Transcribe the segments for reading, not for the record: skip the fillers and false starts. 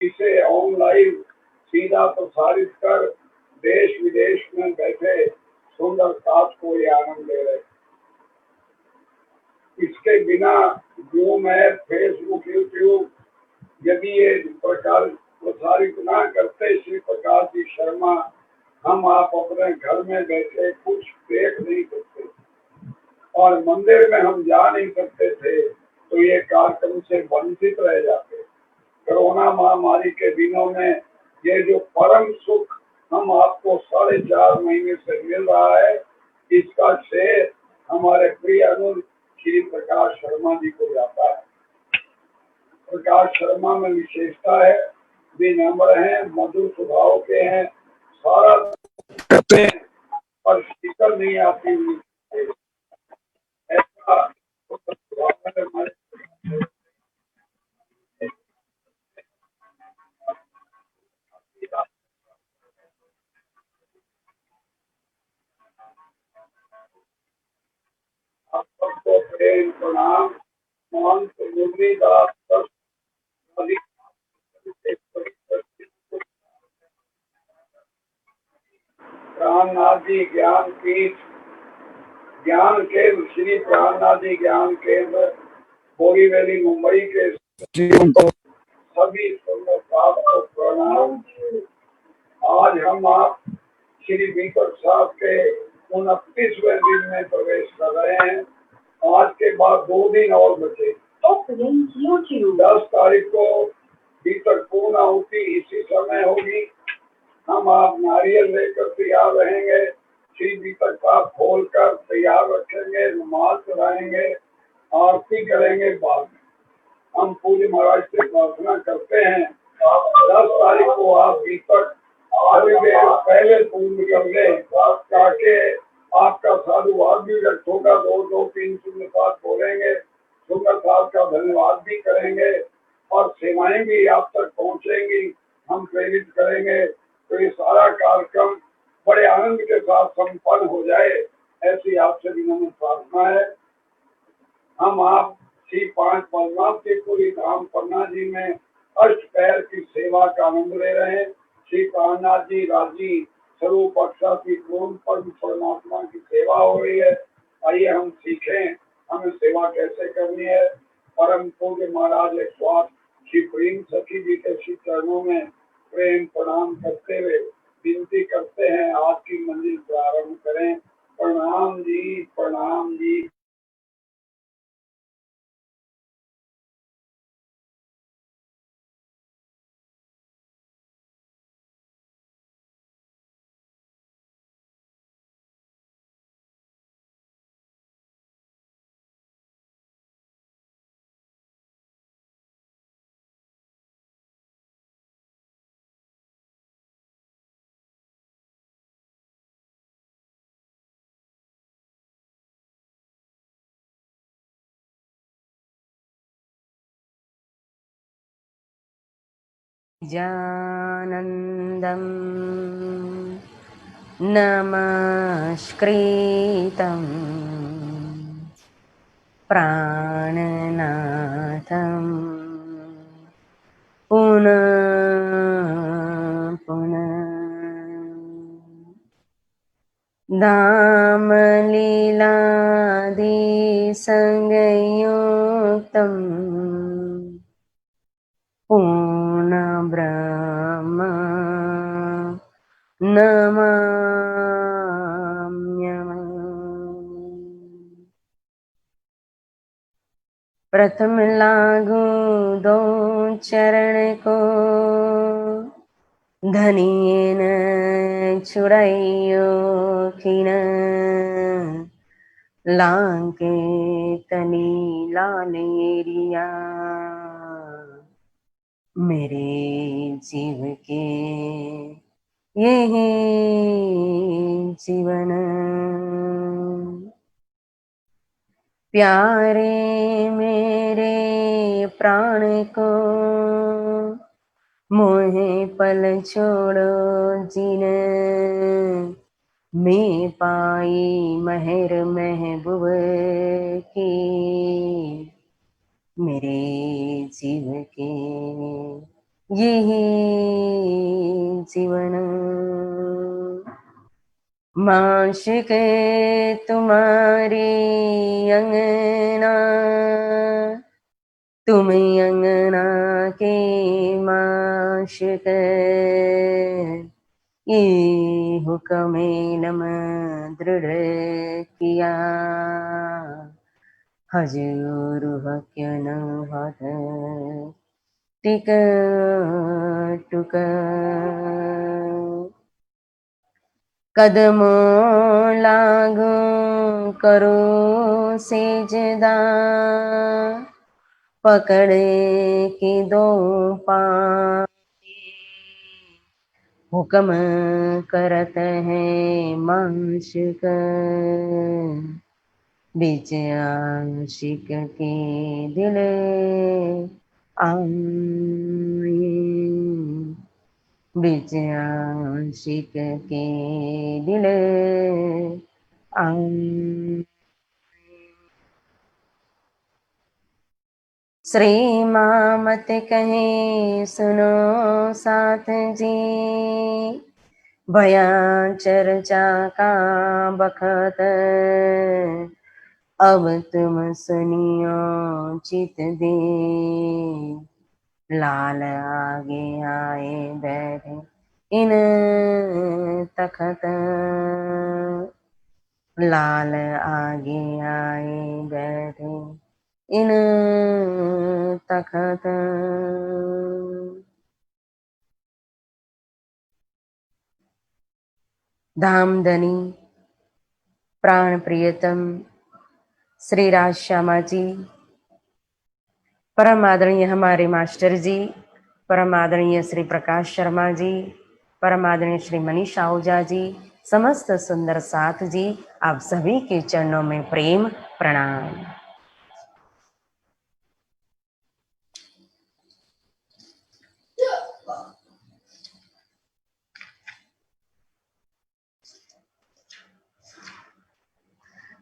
इसे ऑनलाइन सीधा प्रसारित कर देश विदेश में बैठे सुंदर साथ को ये आनंद ले रहे। इसके बिना जूम ऐप, फेसबुक, यूट्यूब यदि ये प्रकार प्रसारित ना करते श्री प्रकाश जी शर्मा, हम आप अपने घर में बैठे कुछ देख नहीं सकते और मंदिर में हम जा नहीं सकते थे, तो ये कार्यक्रम से वंचित रह जाते। कोरोना महामारी के दिनों में ये जो परम सुख हम आपको 4.5 महीने से मिल रहा है, इसका श्रेय हमारे प्रिय अनुज श्री प्रकाश शर्मा जी को जाता है। प्रकाश शर्मा में विशेषता है, विनम्र हैं, मधुर स्वभाव के हैं, सारा करते हैं पर शिकल नहीं आती हुई ऐसा स्वभाव है हमारे। आप सबको प्रेम प्रणाम। महंत मुरलीदास प्राणनाथ जी ज्ञान पीठ, ज्ञान केंद्र श्री प्राणनाथ जी ज्ञान केंद्र, बोरीवली, मुंबई के सभी संगत को प्रणाम। आज हम आप श्री दीपक साहब के 29वें दिन में प्रवेश कर रहे हैं। आज के बाद 2 दिन और बचे। 10 तारीख को दीपक पूर्ण आहुति इसी समय होगी। हम आप नारियल लेकर तैयार रहेंगे, श्री दीपक का खोलकर तैयार रखेंगे, नमाज पढ़ाएंगे, आरती करेंगे। बाद में हम पूज्य महाराज से प्रार्थना करते हैं 10 तारीख को आप दीपक थोड़ी देर पहले पूर्ण कर लें, ताकि आपका साधुवाद भी व्यक्त होगा। 2-2-3 शून्य साथ बोलेंगे, शून्य साथ का धन्यवाद भी करेंगे और सेवाएं भी आप तक पहुंचेंगी, हम प्रेरित करेंगे। तो ये सारा कार्यक्रम बड़े आनंद के साथ संपन्न हो जाए, ऐसी आपसे विनम्र प्रार्थना है। हम आप श्री 5 पद्मावतीपुरी धाम पन्ना जी में अष्ट पैर की सेवा का आनंद ले रहे हैं। श्री प्राणनाथ जी राजी स्वरूप अक्षा की पूर्ण परम परमात्मा की सेवा हो रही है। आइए हम सीखें हमें सेवा कैसे करनी है। परम पूज्य महाराज एक स्वाद श्री प्रेम सखी जी के श्री चरणों में प्रेम प्रणाम करते हुए विनती करते हैं, आज की मंजिल प्रारंभ करें। प्रणाम जी, प्रणाम जी। जानन्दं नमस्कृतं प्राणनाथं पुनः पुनः धामलीलादिसंयुक्तं पूर्णब्रह्म नमाम्यहम्। प्रथम लागू 2 चरण को, धनिये न छुड़ाइयो खिन, लांके तनी लालेरिया, मेरे जीव के यही जीवन। प्यारे मेरे प्राण को मोहे पल छोड़ो जिन, मैं पाई महर महबूब की, मेरे जीव के यही जीवन। माशिक तुम्हारी अंगना, तुम अंगना के माशिक, ये हुक्म नम दृढ़ किया, हजूर हक्य न हत टिक टुक। कदमों लागू करो सेजदा, पकड़े की दो पाँव, हुक्म करत है माशिक, बीच आशिक के दिल आए, बीच आशिक के दिल आए। श्री मामत कहे सुनो साथ जी, भया चर्चा का बखत, अब तुम सुनियो चित दे, लाल आगे आए बैठे इन तखत, लाल आगे आए बैठे इन तखत। धामधनी प्राण प्रियतम श्री राज श्यामा जी, परम आदरणीय हमारे मास्टर जी, परम आदरणीय श्री प्रकाश शर्मा जी, परम आदरणीय श्री मनीष आहूजा जी, समस्त सुंदर साथ जी, आप सभी के चरणों में प्रेम प्रणाम।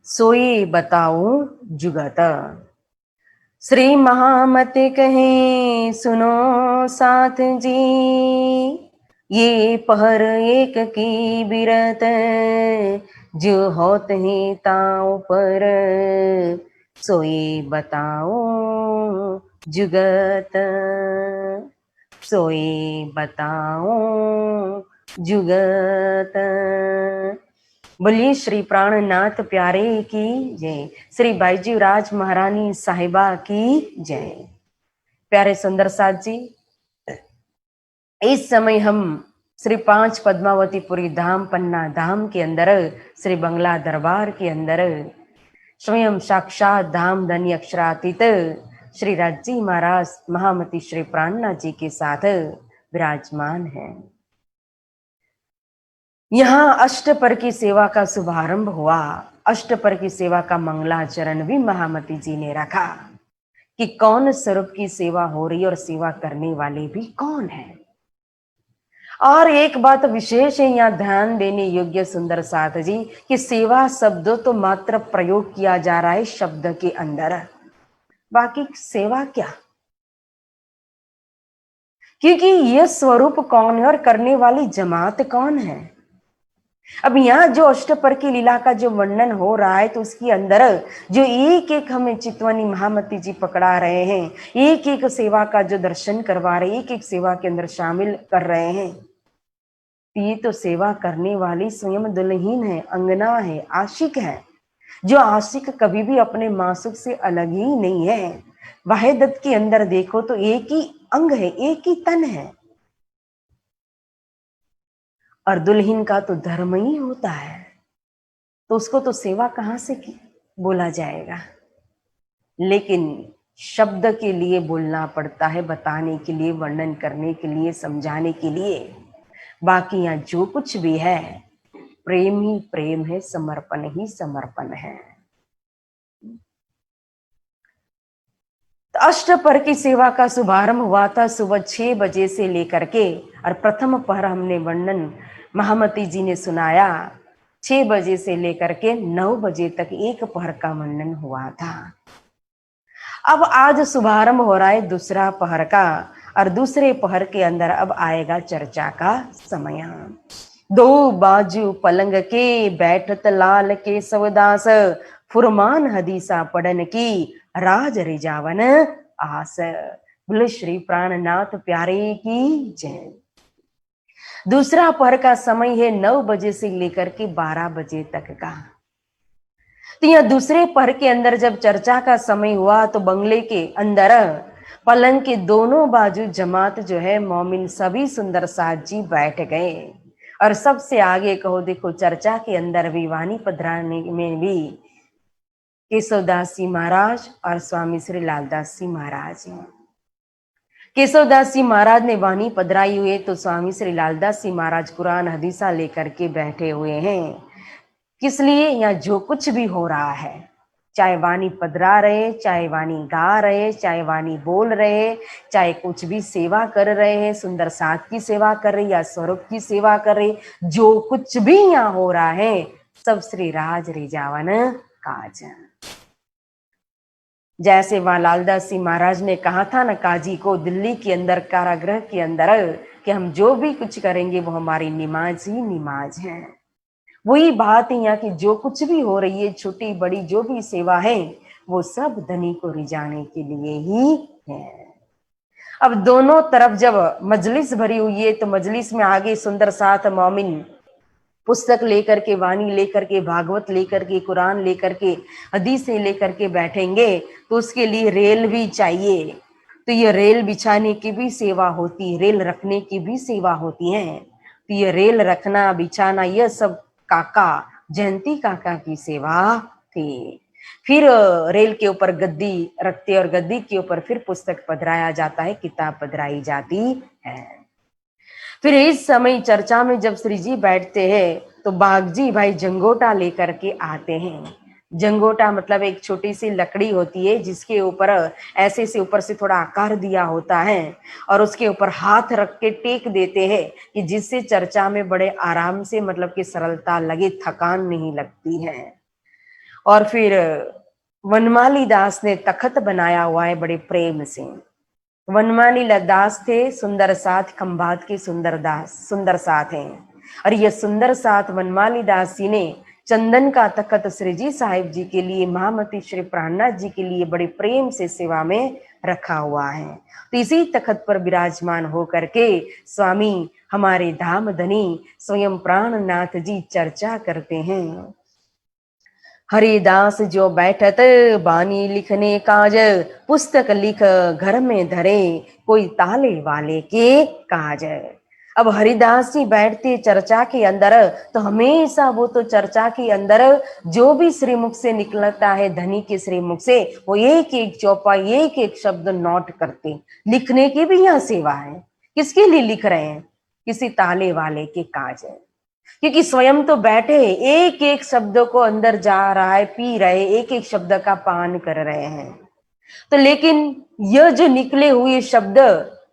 सोई बताओ जुगत, श्री महामत कहे सुनो साथ जी, ये पहर एक की बिरत, जो होत ही ताऊ पर, सोई बताओ जुगत, सोई बताओ जुगत। बोलिए श्री प्राणनाथ प्यारे की जय, श्री बाईजी राज महारानी साहिबा की जय। प्यारे सुंदर साथ जी, इस समय हम श्री 5 पद्मावतीपुरी धाम पन्ना धाम के अंदर, श्री बंगला दरबार के अंदर स्वयं साक्षात धाम धनी अक्षरातीत श्री राजी महाराज महामती श्री प्राणनाथ जी के साथ विराजमान है। यहाँ अष्टपर की सेवा का शुभारंभ हुआ। अष्टपर की सेवा का मंगलाचरण भी महामती जी ने रखा कि कौन स्वरूप की सेवा हो रही और सेवा करने वाले भी कौन है। और एक बात विशेष है यहाँ ध्यान देने योग्य सुंदर साथ जी, कि सेवा शब्द तो मात्र प्रयोग किया जा रहा है शब्द के अंदर, बाकी सेवा क्या, क्योंकि यह स्वरूप कौन है और करने वाली जमात कौन है। अब यहाँ जो अष्टपर की लीला का जो वर्णन हो रहा है, तो उसके अंदर जो एक एक हमें चितवनी महामती जी पकड़ा रहे हैं, एक एक सेवा का जो दर्शन करवा रहे, एक एक सेवा के अंदर शामिल कर रहे हैं, ये तो सेवा करने वाली स्वयं दुल्हीन है, अंगना है, आशिक है। जो आशिक कभी भी अपने मासूक से अलग ही नहीं है। वाहिदत के अंदर देखो तो एक ही अंग है, एक ही तन है, और दुल्हीन का तो धर्म ही होता है, तो उसको तो सेवा कहाँ से बोला जाएगा। लेकिन शब्द के लिए बोलना पड़ता है, बताने के लिए, वर्णन करने के लिए, समझाने के लिए। बाकी यहाँ जो कुछ भी है प्रेम ही प्रेम है, समर्पण ही समर्पण है। तो अष्टपर की सेवा का शुभारंभ हुआ था सुबह 6 बजे से लेकर के, और प्रथम पहर हमने वर्णन महामती जी ने सुनाया 6 बजे से लेकर के 9 बजे तक एक पहर का वर्णन हुआ था। अब आज शुभारंभ हो रहा है दूसरा पहर का। और दूसरे पहर के अंदर अब आएगा चर्चा का समय। दो बाजू पलंग के बैठत लाल के सवदास, फुरमान हदीसा पढ़न की राज रिजावन आस। बोले श्री प्राणनाथ प्यारे की जय। दूसरा पहर का समय है 9 बजे से लेकर के 12 बजे तक का। तो यह दूसरे पहर के अंदर जब चर्चा का समय हुआ तो बंगले के अंदर पलंग के दोनों बाजू जमात जो है मोमिन सभी सुंदर साथ जी बैठ गए। और सबसे आगे कहो देखो चर्चा के अंदर भी वाणी पधराने में भी केशवदास जी महाराज और स्वामी श्री लालदास जी महाराज। केशवदास जी महाराज ने वाणी पधराई हुए तो स्वामी श्री लालदास जी महाराज कुरान हदीसा लेकर के बैठे हुए हैं। किस लिए? यहाँ जो कुछ भी हो रहा है, चाहे वाणी पधरा रहे, चाहे वाणी गा रहे, चाहे वाणी बोल रहे, चाहे कुछ भी सेवा कर रहे हैं, सुंदर साथ की सेवा कर रहे या स्वरूप की सेवा कर रहे, जो कुछ भी यहाँ हो रहा है सब श्री राज रिजावन काज। जैसे वहां लालदास जी महाराज ने कहा था ना काजी को दिल्ली के अंदर कारागृह के अंदर कि हम जो भी कुछ करेंगे वो हमारी निमाज ही निमाज है। वही बात है यहाँ की जो कुछ भी हो रही है, छोटी बड़ी जो भी सेवा है वो सब धनी को रिझाने के लिए ही है। अब दोनों तरफ जब मजलिस भरी हुई है तो मजलिस में आगे सुंदर साथ मोमिन पुस्तक लेकर के, वाणी लेकर के, भागवत लेकर के, कुरान लेकर के, हदीसें लेकर के बैठेंगे तो उसके लिए रेल भी चाहिए। तो ये रेल बिछाने की भी सेवा होती है, रेल रखने की भी सेवा होती है। तो ये रेल रखना बिछाना यह सब काका जयंती काका की सेवा थी। फिर रेल के ऊपर गद्दी रखते और गद्दी के ऊपर फिर पुस्तक पधराया जाता है, किताब पधराई जाती है। फिर इस समय चर्चा में जब श्री जी बैठते हैं तो बागजी भाई जंगोटा लेकर के आते हैं। जंगोटा मतलब एक छोटी सी लकड़ी होती है जिसके ऊपर ऐसे से ऊपर से थोड़ा आकार दिया होता है और उसके ऊपर हाथ रख के टेक देते हैं कि जिससे चर्चा में बड़े आराम से मतलब कि सरलता लगे, थकान नहीं लगती है। और फिर वनमाली दास ने तखत बनाया हुआ है बड़े प्रेम से। वनमाली दास थे सुंदर साथ खंभात के सुंदर साथ हैं। और ये सुंदर साथ वनमाली दास जी ने चंदन का तखत श्री जी साहिब जी के लिए, महामती श्री प्राणनाथ जी के लिए बड़े प्रेम से सेवा में रखा हुआ है। तो इसी तखत पर विराजमान होकर के स्वामी हमारे धाम धनी स्वयं प्राणनाथ जी चर्चा करते हैं। हरिदास जो बैठत बानी लिखने काज, पुस्तक लिख घर में धरे कोई ताले वाले के काज। अब हरिदास जी बैठते चर्चा के अंदर तो हमेशा वो तो चर्चा के अंदर जो भी श्रीमुख से निकलता है धनी के श्रीमुख से वो एक एक चौपाई एक एक शब्द नोट करते। लिखने की भी यहाँ सेवा है। किसके लिए लिख रहे हैं? किसी ताले वाले के काज है, क्योंकि स्वयं तो बैठे एक एक शब्द को अंदर जा रहा है, पी रहे, एक एक शब्द का पान कर रहे हैं। तो लेकिन यह जो निकले हुए शब्द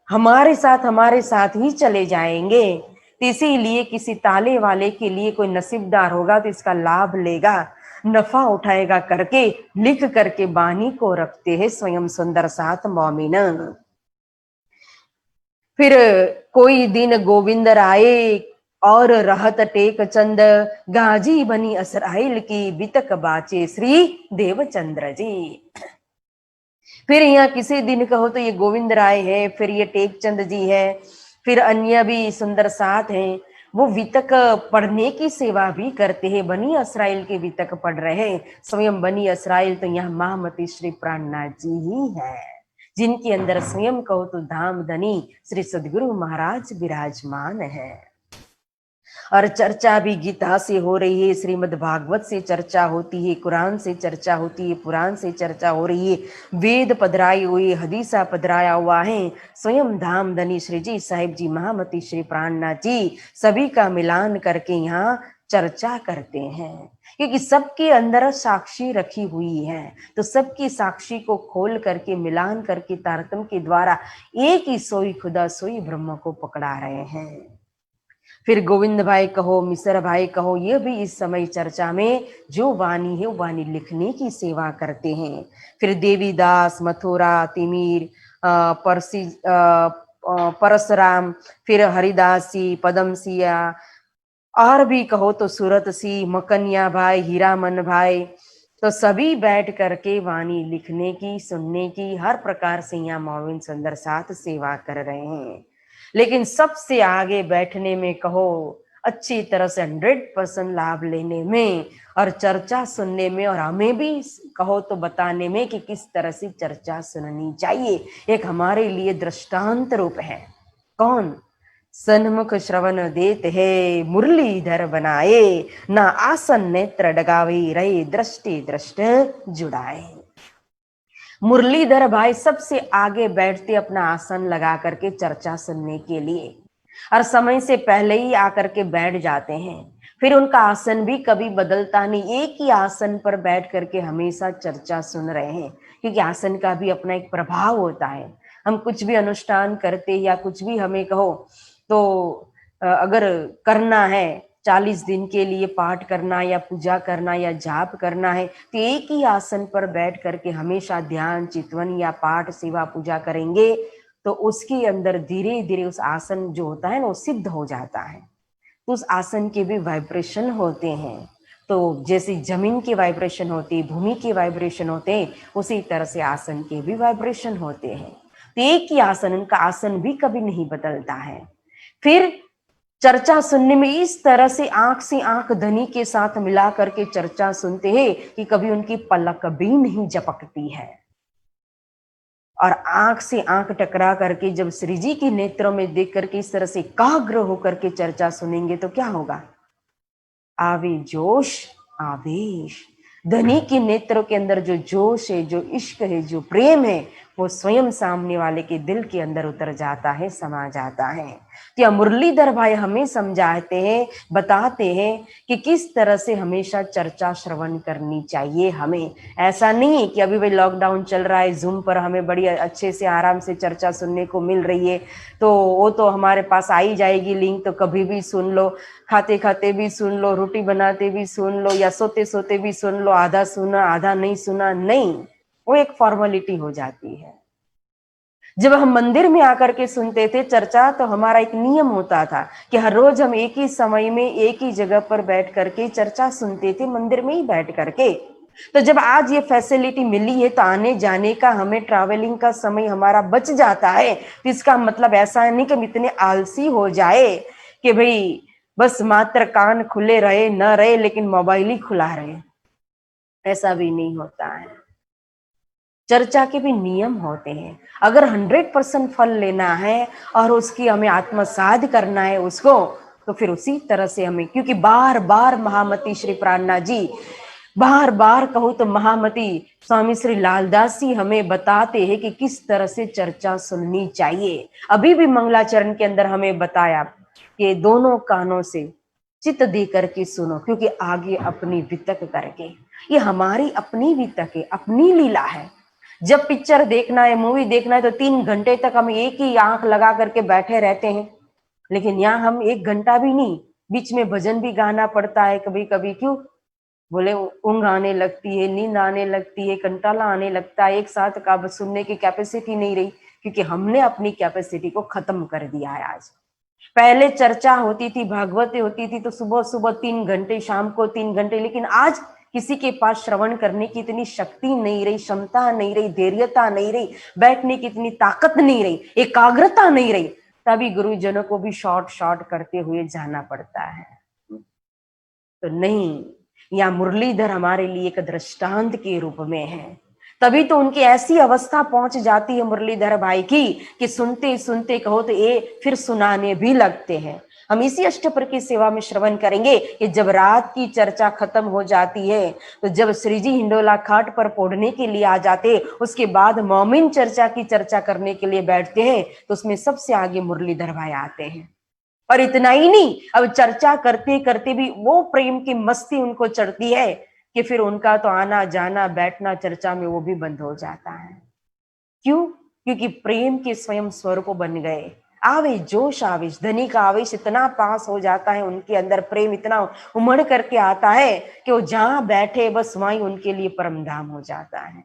हमारे साथ ही चले जाएंगे। तो इसीलिए किसी ताले वाले के लिए कोई नसीबदार होगा तो इसका लाभ लेगा, नफा उठाएगा करके लिख करके बानी को रखते हैं स्वयं सुंदर साथ मोमिन। फिर कोई दिन गोविंद राय और रहत टेक चंद, गाजी बनी असराइल की बितक बाचे श्री देवचंद्र जी। फिर यहाँ किसी दिन कहो तो ये गोविंद राय है, फिर ये टेकचंद जी है, फिर अन्य भी सुंदर साथ हैं। वो वितक पढ़ने की सेवा भी करते हैं। बनी असराइल के वितक पढ़ रहे हैं। स्वयं बनी असराइल तो यहाँ महामती श्री प्राणनाथ जी ही है, जिनके अंदर स्वयं कहो तो धाम धनी श्री सदगुरु महाराज विराजमान है। और चर्चा भी गीता से हो रही है, श्रीमद् भागवत से चर्चा होती है, कुरान से चर्चा होती है, पुराण से चर्चा हो रही है, वेद पधराई हुई, हदीसा पधराया हुआ है। स्वयं धाम धनी श्री जी साहिब जी महामती श्री प्राणनाथ जी सभी का मिलान करके यहाँ चर्चा करते हैं, क्योंकि सबके अंदर साक्षी रखी हुई है। तो सबकी साक्षी को खोल करके मिलान करके तारतम्य के द्वारा एक ही सोई खुदा सोई ब्रह्म को पकड़ा रहे हैं। फिर गोविंद भाई कहो, मिश्र भाई कहो, ये भी इस समय चर्चा में जो वाणी है वाणी लिखने की सेवा करते हैं। फिर देवीदास, मथुरा, तिमिर, परशुराम, फिर हरिदास जी, पदम सिंह, और भी कहो तो सूरत सी, मकनिया भाई, हीरामन भाई, तो सभी बैठ करके वाणी लिखने की, सुनने की, हर प्रकार से यहाँ मोविन सुंदर साथ सेवा कर रहे हैं। लेकिन सबसे आगे बैठने में कहो, अच्छी तरह से 100% लाभ लेने में और चर्चा सुनने में, और हमें भी कहो तो बताने में कि किस तरह से चर्चा सुननी चाहिए, एक हमारे लिए दृष्टांत रूप है। कौन? सन्मुख श्रवण देत है मुरलीधर बनाए, ना आसन नेत्र डगावे रहे दृष्टि दृष्ट जुड़ाए। मुरलीधर भाई सबसे आगे बैठते अपना आसन लगा करके चर्चा सुनने के लिए, और समय से पहले ही आकर के बैठ जाते हैं। फिर उनका आसन भी कभी बदलता नहीं, एक ही आसन पर बैठ करके हमेशा चर्चा सुन रहे हैं, क्योंकि आसन का भी अपना एक प्रभाव होता है। हम कुछ भी अनुष्ठान करते या कुछ भी हमें कहो तो अगर करना है, 40 दिन के लिए पाठ करना या पूजा करना या जाप करना है, तो एक ही आसन पर बैठ करके हमेशा ध्यान चितवन या पाठ सेवा पूजा करेंगे, तो उसके अंदर धीरे धीरे उस आसन जो होता है ना, वो सिद्ध हो जाता है। तो उस आसन के भी वाइब्रेशन होते हैं। तो जैसे जमीन के वाइब्रेशन होते हैं, भूमि के वाइब्रेशन होते हैं, उसी तरह से आसन के भी वाइब्रेशन होते हैं। तो एक ही आसन, उनका आसन भी कभी नहीं बदलता है। फिर चर्चा सुनने में इस तरह से आंख ध्वनि के साथ मिला करके चर्चा सुनते हैं कि कभी उनकी पलक भी नहीं झपकती है। और आंख से आंख टकरा करके जब श्री जी के नेत्रों में देख करके इस तरह से एकाग्र होकर के चर्चा सुनेंगे तो क्या होगा? आवे जोश, आवेश। धनी के नेत्रों के अंदर जो जोश है, जो इश्क है, जो प्रेम है, वो स्वयं सामने वाले के दिल के अंदर उतर जाता है, समा जाता है। तो यह मुरलीधर भाई हमें समझाते हैं, बताते हैं कि किस तरह से हमेशा चर्चा श्रवण करनी चाहिए हमें। ऐसा नहीं है कि अभी भाई लॉकडाउन चल रहा है, जूम पर हमें बड़ी अच्छे से आराम से चर्चा सुनने को मिल रही है, तो वो तो हमारे पास आई जाएगी लिंक, तो कभी भी सुन लो, खाते खाते भी सुन लो, रोटी बनाते भी सुन लो, या सोते सोते भी सुन लो, आधा सुना आधा नहीं सुना, नहीं, वो एक फॉर्मेलिटी हो जाती है। जब हम मंदिर में आकर के सुनते थे चर्चा, तो हमारा एक नियम होता था कि हर रोज हम एक ही समय में एक ही जगह पर बैठ करके चर्चा सुनते थे, मंदिर में ही बैठ करके। तो जब आज ये फैसिलिटी मिली है, तो आने जाने का, हमें ट्रैवलिंग का समय हमारा बच जाता है। तो इसका मतलब ऐसा नहीं कि हम इतने आलसी हो जाए कि भाई बस मात्र कान खुले रहे न रहे लेकिन मोबाइल ही खुला रहे, ऐसा भी नहीं होता है। चर्चा के भी नियम होते हैं। अगर 100% फल लेना है और उसकी हमें आत्मसाध करना है उसको, तो फिर उसी तरह से हमें, क्योंकि बार बार महामती श्री प्राणनाथ जी, बार बार कहूँ तो महामती स्वामी श्री लालदास जी हमें बताते हैं कि किस तरह से चर्चा सुननी चाहिए। अभी भी मंगलाचरण के अंदर हमें बताया कि दोनों कानों से चित्त दे करके सुनो, क्योंकि आगे अपनी वितक करके, ये हमारी अपनी वितक है, अपनी लीला है। जब पिक्चर देखना है, मूवी देखना है, तो 3 घंटे तक हम एक ही आंख लगा करके बैठे रहते हैं। लेकिन यहाँ हम 1 घंटा भी नहीं, बीच में भजन भी गाना पड़ता है कभी कभी। क्यों? बोले ऊंघ आने लगती है, नींद आने लगती है, कंटाला आने लगता है, एक साथ का सुनने की कैपेसिटी नहीं रही, क्योंकि हमने अपनी कैपेसिटी को खत्म कर दिया है आज। पहले चर्चा होती थी, भागवतें होती थी, तो सुबह सुबह 3 घंटे, शाम को 3 घंटे, लेकिन आज किसी के पास श्रवण करने की इतनी शक्ति नहीं रही, क्षमता नहीं रही, धैर्यता नहीं रही, बैठने की इतनी ताकत नहीं रही, एकाग्रता नहीं रही, तभी गुरुजनों को भी शॉर्ट शॉर्ट करते हुए जाना पड़ता है। तो नहीं, या मुरलीधर हमारे लिए एक दृष्टांत के रूप में है। तभी तो उनकी ऐसी अवस्था पहुंच जाती है मुरलीधर भाई की कि सुनते सुनते कहो तो ये फिर सुनाने भी लगते हैं। हम इसी अष्टपर की सेवा में श्रवण करेंगे कि जब रात की चर्चा खत्म हो जाती है, तो जब श्री जी हिंडोला खाट पर पौड़ने के लिए आ जाते, उसके बाद मोमिन चर्चा की चर्चा करने के लिए बैठते हैं, तो उसमें सबसे आगे मुरलीधर भाई आते हैं। और इतना ही नहीं, अब चर्चा करते करते भी वो प्रेम की मस्ती उनको चढ़ती है कि फिर उनका तो आना जाना बैठना चर्चा में वो भी बंद हो जाता है। क्यों? क्योंकि प्रेम के स्वयं स्वरूप बन गए। आवेश, जोश, आवेश, धनी का आवेश इतना पास हो जाता है उनके अंदर, प्रेम इतना उमड़ करके आता है कि वो जहां बैठे बस वहीं उनके लिए परम धाम हो जाता है।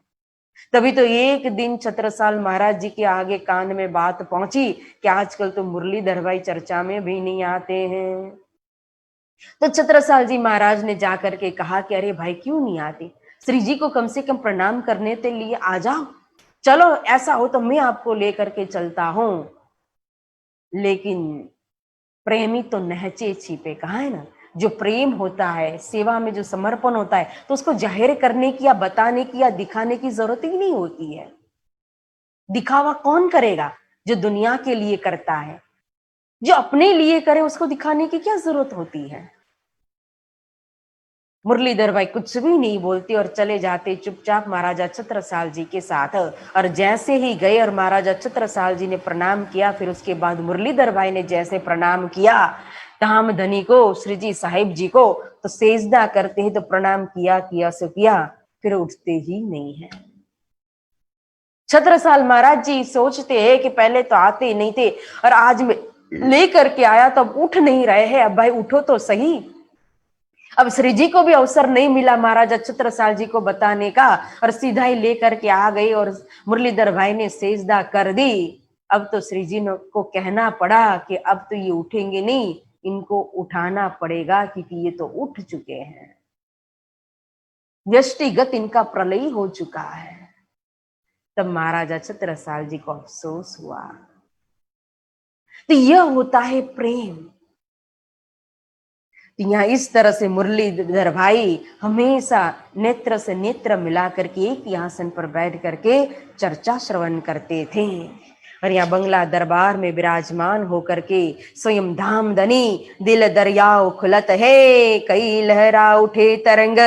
तभी तो एक दिन छत्रसाल महाराज जी के आगे कान में बात पहुंची कि आजकल तो मुरलीधर भाई चर्चा में भी नहीं आते हैं। तो छत्रसाल जी महाराज ने जाकर के कहा कि अरे भाई क्यों नहीं आते, श्री जी को कम से कम प्रणाम करने के लिए आ जाओ, चलो ऐसा हो तो मैं आपको लेकर के चलता हूं। लेकिन प्रेमी तो नहचे छिपे, कहा है ना, जो प्रेम होता है, सेवा में जो समर्पण होता है, तो उसको जाहिर करने की या बताने की या दिखाने की जरूरत ही नहीं होती है। दिखावा कौन करेगा? जो दुनिया के लिए करता है। जो अपने लिए करे उसको दिखाने की क्या जरूरत होती है? मुरलीधर भाई कुछ भी नहीं बोलते और चले जाते चुपचाप महाराजा छत्रसाल जी के साथ। और जैसे ही गए और महाराजा छत्रसाल जी ने प्रणाम किया, फिर उसके बाद मुरलीधर भाई ने जैसे प्रणाम किया धामधनी को, श्री जी साहिब जी को, तो सेजदा करते ही तो प्रणाम किया किया सो किया, फिर उठते ही नहीं है। छत्रसाल महाराज जी सोचते हैं कि पहले तो आते ही नहीं थे और आज में लेकर के आया तो अब उठ नहीं रहे हैं, अब भाई उठो तो सही। अब श्री जी को भी अवसर नहीं मिला महाराजा छत्रसाल जी को बताने का और सीधा ही लेकर के आ गई और मुरलीधर भाई ने सेजदा कर दी। अब तो श्री जी को कहना पड़ा कि अब तो ये उठेंगे नहीं, इनको उठाना पड़ेगा क्योंकि ये तो उठ चुके हैं, व्यष्टिगत इनका प्रलय हो चुका है। तब महाराजा छत्रसाल जी को अफसोस हुआ। तो यह होता है प्रेम। तो यहाँ इस तरह से मुरलीधर भाई हमेशा नेत्र से नेत्र मिला करके एक आसन पर बैठ करके चर्चा श्रवण करते थे। और यहाँ बंगला दरबार में विराजमान होकर के स्वयं धामधनी दिल दरियाओ खुलत है, कई लहरा उठे तरंग,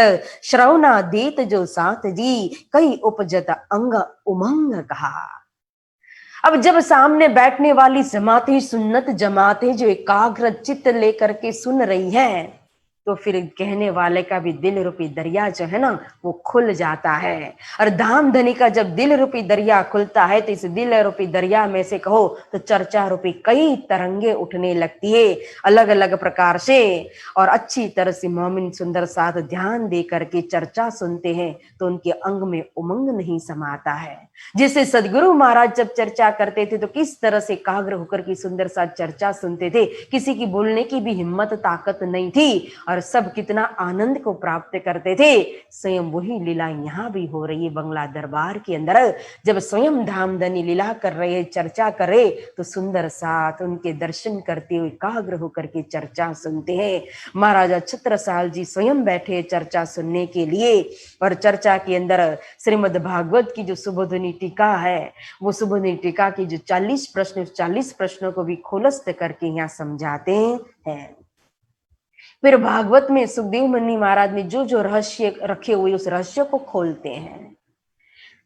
श्रवणा देत जो साथ जी, कई उपजत अंग उमंग कहा। अब जब सामने बैठने वाली जमात ही सुन्नत जमात है, जो एकाग्र चित्त लेकर के सुन रही है, तो फिर कहने वाले का भी दिल रूपी दरिया जो है ना वो खुल जाता है। और धामधनी का जब दिल रूपी दरिया खुलता है तो इस दिल रूपी दरिया में से कहो तो चर्चा रूपी कई तरंगे उठने लगती है अलग अलग प्रकार से। और अच्छी तरह से मोमिन सुंदर साथ ध्यान दे करके चर्चा सुनते हैं तो उनके अंग में उमंग नहीं समाता है। जैसे सदगुरु महाराज जब चर्चा करते थे तो किस तरह से एकाग्र होकर की सुंदर साथ चर्चा सुनते थे, किसी की बोलने की भी हिम्मत ताकत नहीं थी और सब कितना आनंद को प्राप्त करते थे। स्वयं वही लीला यहाँ भी हो रही है बंगला दरबार के अंदर। जब स्वयं धामधनी लीला कर रहे, चर्चा कर रहे, तो सुंदर साथ उनके दर्शन करते हुए एकाग्र होकर के चर्चा सुनते हैं। महाराजा छत्रसाल जी स्वयं बैठे चर्चा सुनने के लिए और चर्चा के अंदर श्रीमद् भागवत की जो सुबोधनी टीका है, वो सुबोधनी टीका की जो 40 प्रश्न, 40 प्रश्नों को भी खुलस्त करके यहाँ समझाते हैं। फिर भागवत में सुखदेव मुनि महाराज ने जो जो रहस्य रखे हुए उस रहस्य को खोलते हैं।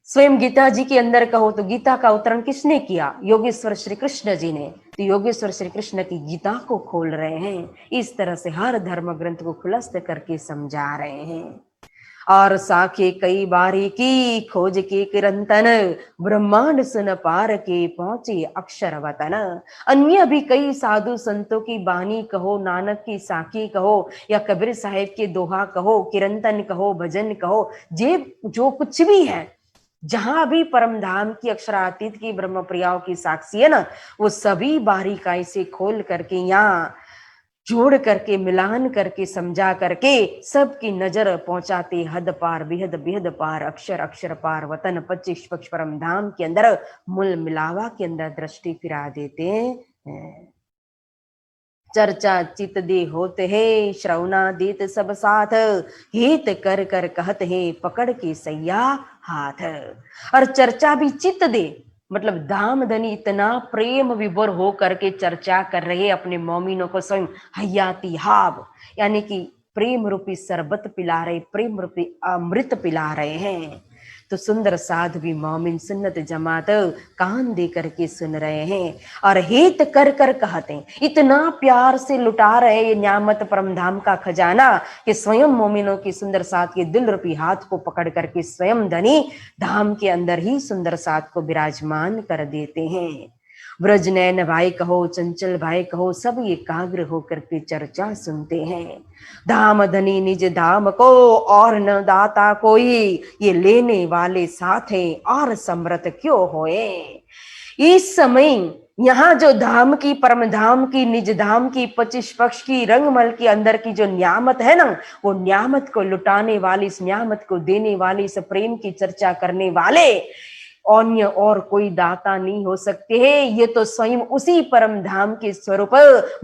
स्वयं गीता जी के अंदर कहो तो गीता का अवतरण किसने किया? योगेश्वर श्री कृष्ण जी ने। तो योगेश्वर श्री कृष्ण की गीता को खोल रहे हैं। इस तरह से हर धर्म ग्रंथ को खुलस्त करके समझा रहे हैं। और साखे कई बारी की खोज के किरंतन, ब्रह्मांड सुन पार के पहुंचे अक्षर वतन। अन्य भी कई साधु संतों की बानी कहो, नानक की साखी कहो या कबीर साहिब के दोहा कहो, किरंतन कहो, भजन कहो, जे जो कुछ भी है, जहां भी परम धाम की अक्षरातीत की ब्रह्म प्रियाओं की साक्षी है ना, वो सभी बारीकाई से खोल करके यहाँ जोड़ करके मिलान करके समझा करके सबकी नजर पहुंचाते हद पार बेहद बेहद पार, अक्षर अक्षर पार, वतन पच्चीस पक्ष परम धाम के अंदर मूल मिलावा के अंदर दृष्टि फिरा देते हैं। चर्चा चित दे होते है, श्रवणा देत सब साथ, हित कर कर कहत है, पकड़ के सैया हाथ। और चर्चा भी चित दे, मतलब धामधनी इतना प्रेम विभोर हो करके चर्चा कर रहे अपने मोमिनों को स्वयं हयाती हाब, यानी कि प्रेम रूपी शरबत पिला रहे, प्रेम रूपी अमृत पिला रहे हैं। तो सुंदर साध भी मोमिन सुन्नत जमात कान दे करके सुन रहे हैं और हित कर कर कहते हैं। इतना प्यार से लुटा रहे ये न्यामत परमधाम का खजाना कि स्वयं मोमिनों की सुंदर साथ के दिल रूपी हाथ को पकड़ करके स्वयं धनी धाम के अंदर ही सुंदर साथ को विराजमान कर देते हैं। ब्रजनैन भाई कहो, चंचल भाई कहो, सब एकाग्र होकर के चर्चा सुनते हैं। धाम धनी निज धाम को और न दाता कोई, ये लेने वाले साथ हैं और समृत क्यों होए। इस समय यहाँ जो धाम की, परम धाम की, निज धाम की, 25 पक्ष की, रंगमल के अंदर की जो न्यामत है ना, वो न्यामत को लुटाने वाली, इस न्यामत को देने वाली, इस प्रेम की चर्चा करने वाले अन्य और कोई दाता नहीं हो सकते हैं। ये तो स्वयं उसी परम धाम के स्वरूप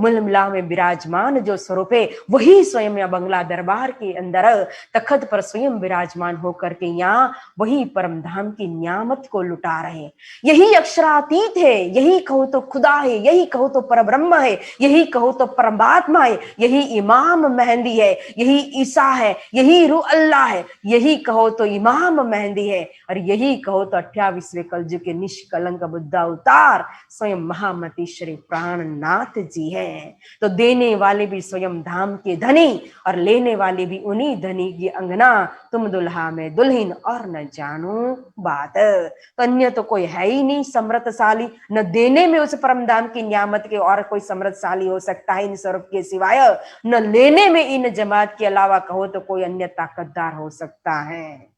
मुलमुला में विराजमान जो स्वरूप है, वही स्वयं या बंगला दरबार के अंदर तखत पर स्वयं विराजमान होकर के यहाँ वही परम धाम की न्यामत को लुटा रहे हैं। यही अक्षरातीत है, यही कहो तो खुदा है, यही कहो तो परब्रह्म है, यही कहो तो परमात्मा है, यही इमाम मेहंदी है, यही ईसा है, यही रूह अल्लाह है, यही कहो तो इमाम मेहंदी है, और यही कहो तो 28वें कलयुग के निष्कलंक बुद्ध अवतार स्वयं महामती श्री प्राणनाथ जी हैं। तो देने वाले भी स्वयं धाम के धनी और लेने वाले भी उन्हीं धनी की अंगना, तुम दुल्हा में दुल्हन और न जानो बात। तो अन्य तो कोई है ही नहीं समृद्धशाली, न देने में उस परम धाम की नियामत के और कोई समृद्धशाली हो सकता है इन स्वरूप के सिवाय, न लेने में इन जमात के अलावा कहो तो कोई अन्य ताकतदार हो सकता है।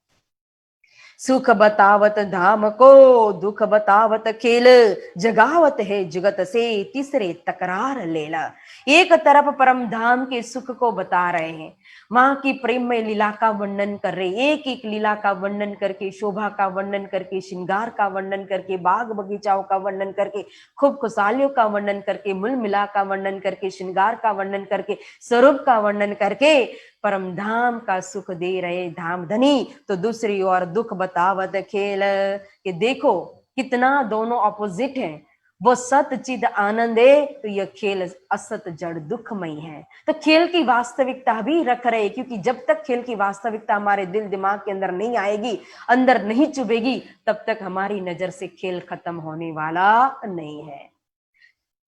सुख बतावत धाम को, दुख बतावत खेल, जगावत है जुगत से तीसरे तकरार लेला। एक तरफ परम धाम के सुख को बता रहे हैं, माँ की प्रेम में लीला का वर्णन कर रहे, एक एक लीला का वर्णन करके, शोभा का वर्णन करके, श्रृंगार का वर्णन करके, बाग बगीचाओं का वर्णन करके, खूब खुशहालियों का वर्णन करके, मूल मिला का वर्णन करके, श्रृंगार का वर्णन करके, स्वरूप का वर्णन करके परम धाम का सुख दे रहे धाम धनी। तो दूसरी ओर दुख बतावत खेल, कि देखो कितना दोनों ऑपोजिट है, वो सत चिद आनंद है तो यह खेल असत जड़ दुखमय है। तो खेल की वास्तविकता भी रख रहे, क्योंकि जब तक खेल की वास्तविकता हमारे दिल दिमाग के अंदर नहीं आएगी, अंदर नहीं चुभेगी, तब तक हमारी नजर से खेल खत्म होने वाला नहीं है।